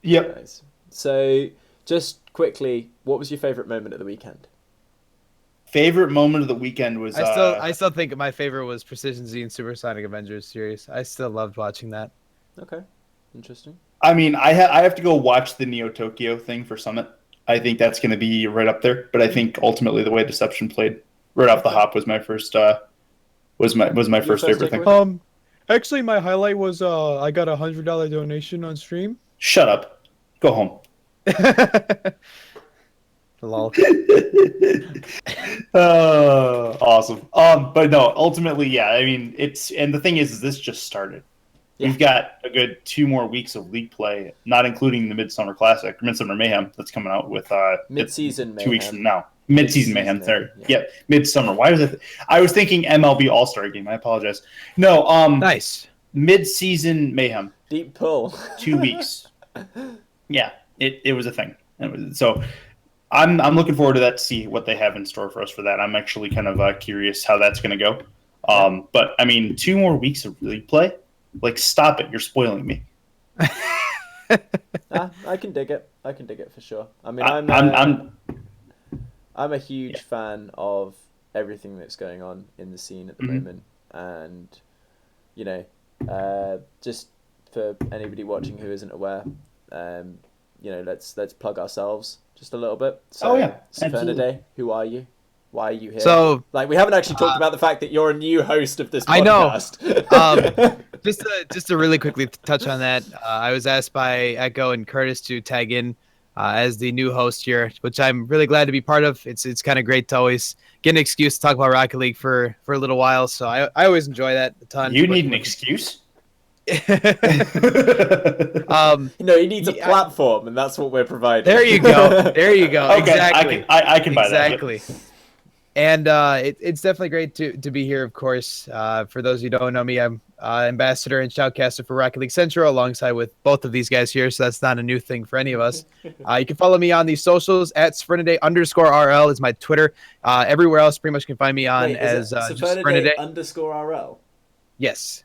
Yep. Guys. So just quickly, what was your favorite moment of the weekend? Favorite moment of the weekend was I still think my favorite was Precision Z and Supersonic Avengers series. I still loved watching that. Okay, interesting. I mean, I have to go watch the Neo Tokyo thing for Summit. I think that's going to be right up there. But I think ultimately the way Deception played right off the hop was my first first favorite thing. takeaway? Actually, my highlight was I got a $100 donation on stream. Shut up. Go home. Lol. Awesome. But no, ultimately, yeah. I mean, and the thing is this just started. Yeah. We've got a good 2 more weeks of league play, not including the Midsummer Classic, Midsummer Mayhem that's coming out with Mid-season Mayhem. 2 weeks from now. Mid-season Mayhem. Sorry. Yeah. Yeah, Midsummer. Why was it? I was thinking MLB All-Star Game. I apologize. No. Nice. Mid-season Mayhem. Deep pull. 2 weeks. Yeah, it was a thing. So I'm looking forward to that to see what they have in store for us for that. I'm actually kind of curious how that's going to go. But I mean, 2 more weeks of league play. Like, stop it! You're spoiling me. I can dig it. I can dig it for sure. I mean, I'm a huge fan of everything that's going on in the scene at the moment, and you know, just for anybody watching who isn't aware, you know, let's plug ourselves just a little bit. So, Suhferderder, who are you? Why are you here? So, like, we haven't actually talked about the fact that you're a new host of this podcast. I know. Just to really quickly touch on that, I was asked by Echo and Curtis to tag in as the new host here, which I'm really glad to be part of. It's kind of great to always get an excuse to talk about Rocket League for a little while. So I always enjoy that a ton. You need an excuse? You know, he needs a platform, and that's what we're providing. There you go. Okay, exactly. I can buy that. Exactly. And it's definitely great to be here, of course. For those who don't know me, I'm ambassador and shoutcaster for Rocket League Central alongside with both of these guys here, so that's not a new thing for any of us. You can follow me on the socials at Suhferderder_RL is my Twitter. Everywhere else, pretty much can find me on as just Suhferderder_RL. Yes.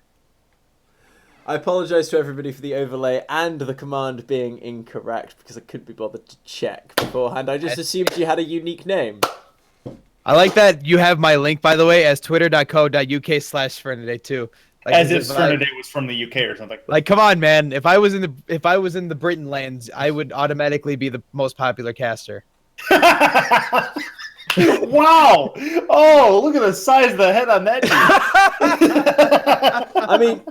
I apologise to everybody for the overlay and the command being incorrect because I couldn't be bothered to check beforehand. I just assumed you had a unique name. I like that you have my link, by the way, as twitter.co.uk/Suhferderder too. Like, as if Suhferderder was from the UK or something. Like, come on, man! If I was in the Britain lands, I would automatically be the most popular caster. Wow! Oh, look at the size of the head on that dude. I mean,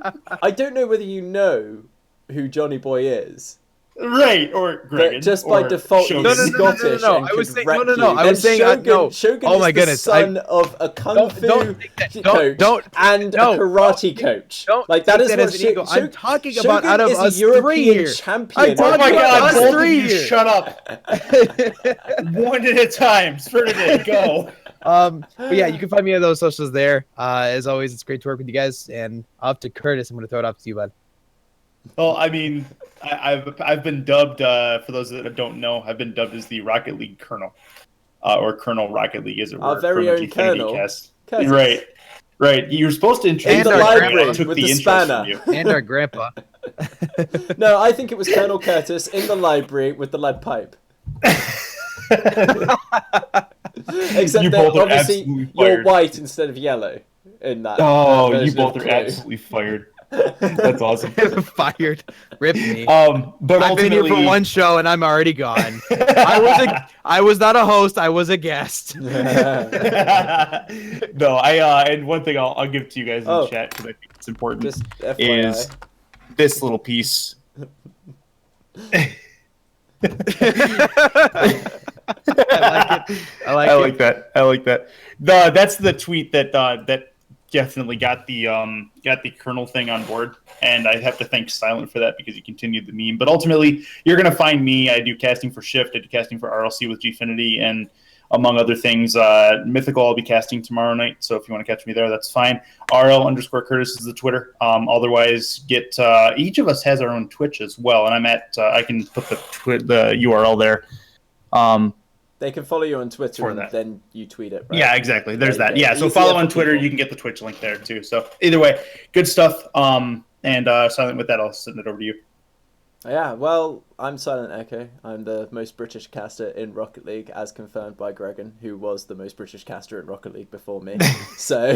I don't know whether you know who Johnny Boy is. Right, or Gregan, just by default, Shogun. he's Scottish. No. I was saying Shogun oh my goodness, the son of a kung fu coach and a karate coach. Like that is what I'm talking about. Out of us European 3 here, champion. Oh my God, both of you here. Shut up. One at a time. Suhferderder, go. But yeah, you can find me on those socials there. As always, it's great to work with you guys. And up to Curtis, I'm going to throw it off to you, bud. Well, I mean, I've been dubbed, for those that don't know, I've been dubbed as the Rocket League Colonel, or Colonel Rocket League, as it were. Our very own Colonel. Right. You were supposed to introduce the library took with the spanner. from you. And our grandpa. No, I think it was Colonel Curtis in the library with the lead pipe. Except that obviously you're white instead of yellow in that. Oh, you both are absolutely fired. That's awesome. Fired. Rip me. But I've been here for one show and I'm already gone. I was not a host. I was a guest. No, and one thing I'll give to you guys in the chat because I think it's important just is this little piece. I like that. That's the tweet that definitely got the Colonel thing on board, and I have to thank Silent for that because he continued the meme. But ultimately, you're gonna find me. I do casting for Shift. I do casting for RLC with Gfinity, and among other things, Mythical. I'll be casting tomorrow night. So if you want to catch me there, that's fine. RL_Curtis is the Twitter. Otherwise, get each of us has our own Twitch as well, and I'm at. I can put the URL there. They can follow you on Twitter and then you tweet it, right? Yeah, exactly. There's that. Yeah, so follow on Twitter. You can get the Twitch link there too. So either way, good stuff. And Silent, with that, I'll send it over to you. Yeah, well, I'm SilentEcho. I'm the most British caster in Rocket League, as confirmed by Gregan, who was the most British caster in Rocket League before me. So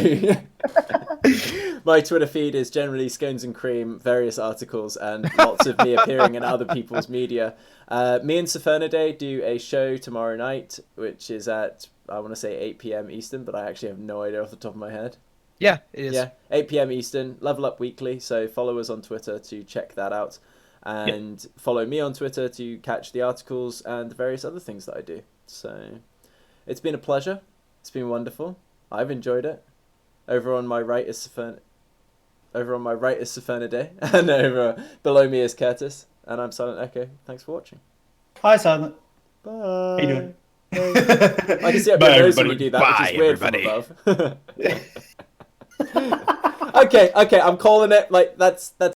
my Twitter feed is generally scones and cream, various articles, and lots of me appearing in other people's media. Me and Suhferderder do a show tomorrow night, which is at, I want to say 8 p.m. Eastern, but I actually have no idea off the top of my head. Yeah, it is. Yeah, 8 p.m. Eastern, Level Up Weekly, so follow us on Twitter to check that out. And follow me on Twitter to catch the articles and the various other things that I do. So it's been a pleasure. It's been wonderful. I've enjoyed it. Over on my right is Suhferderder, and over below me is Curtis, and I'm SilentEcho. Thanks for watching. Hi, Silent. Bye. How you doing? I can see up your nose when you do that, which is weird from above. Okay, I'm calling it. Like that's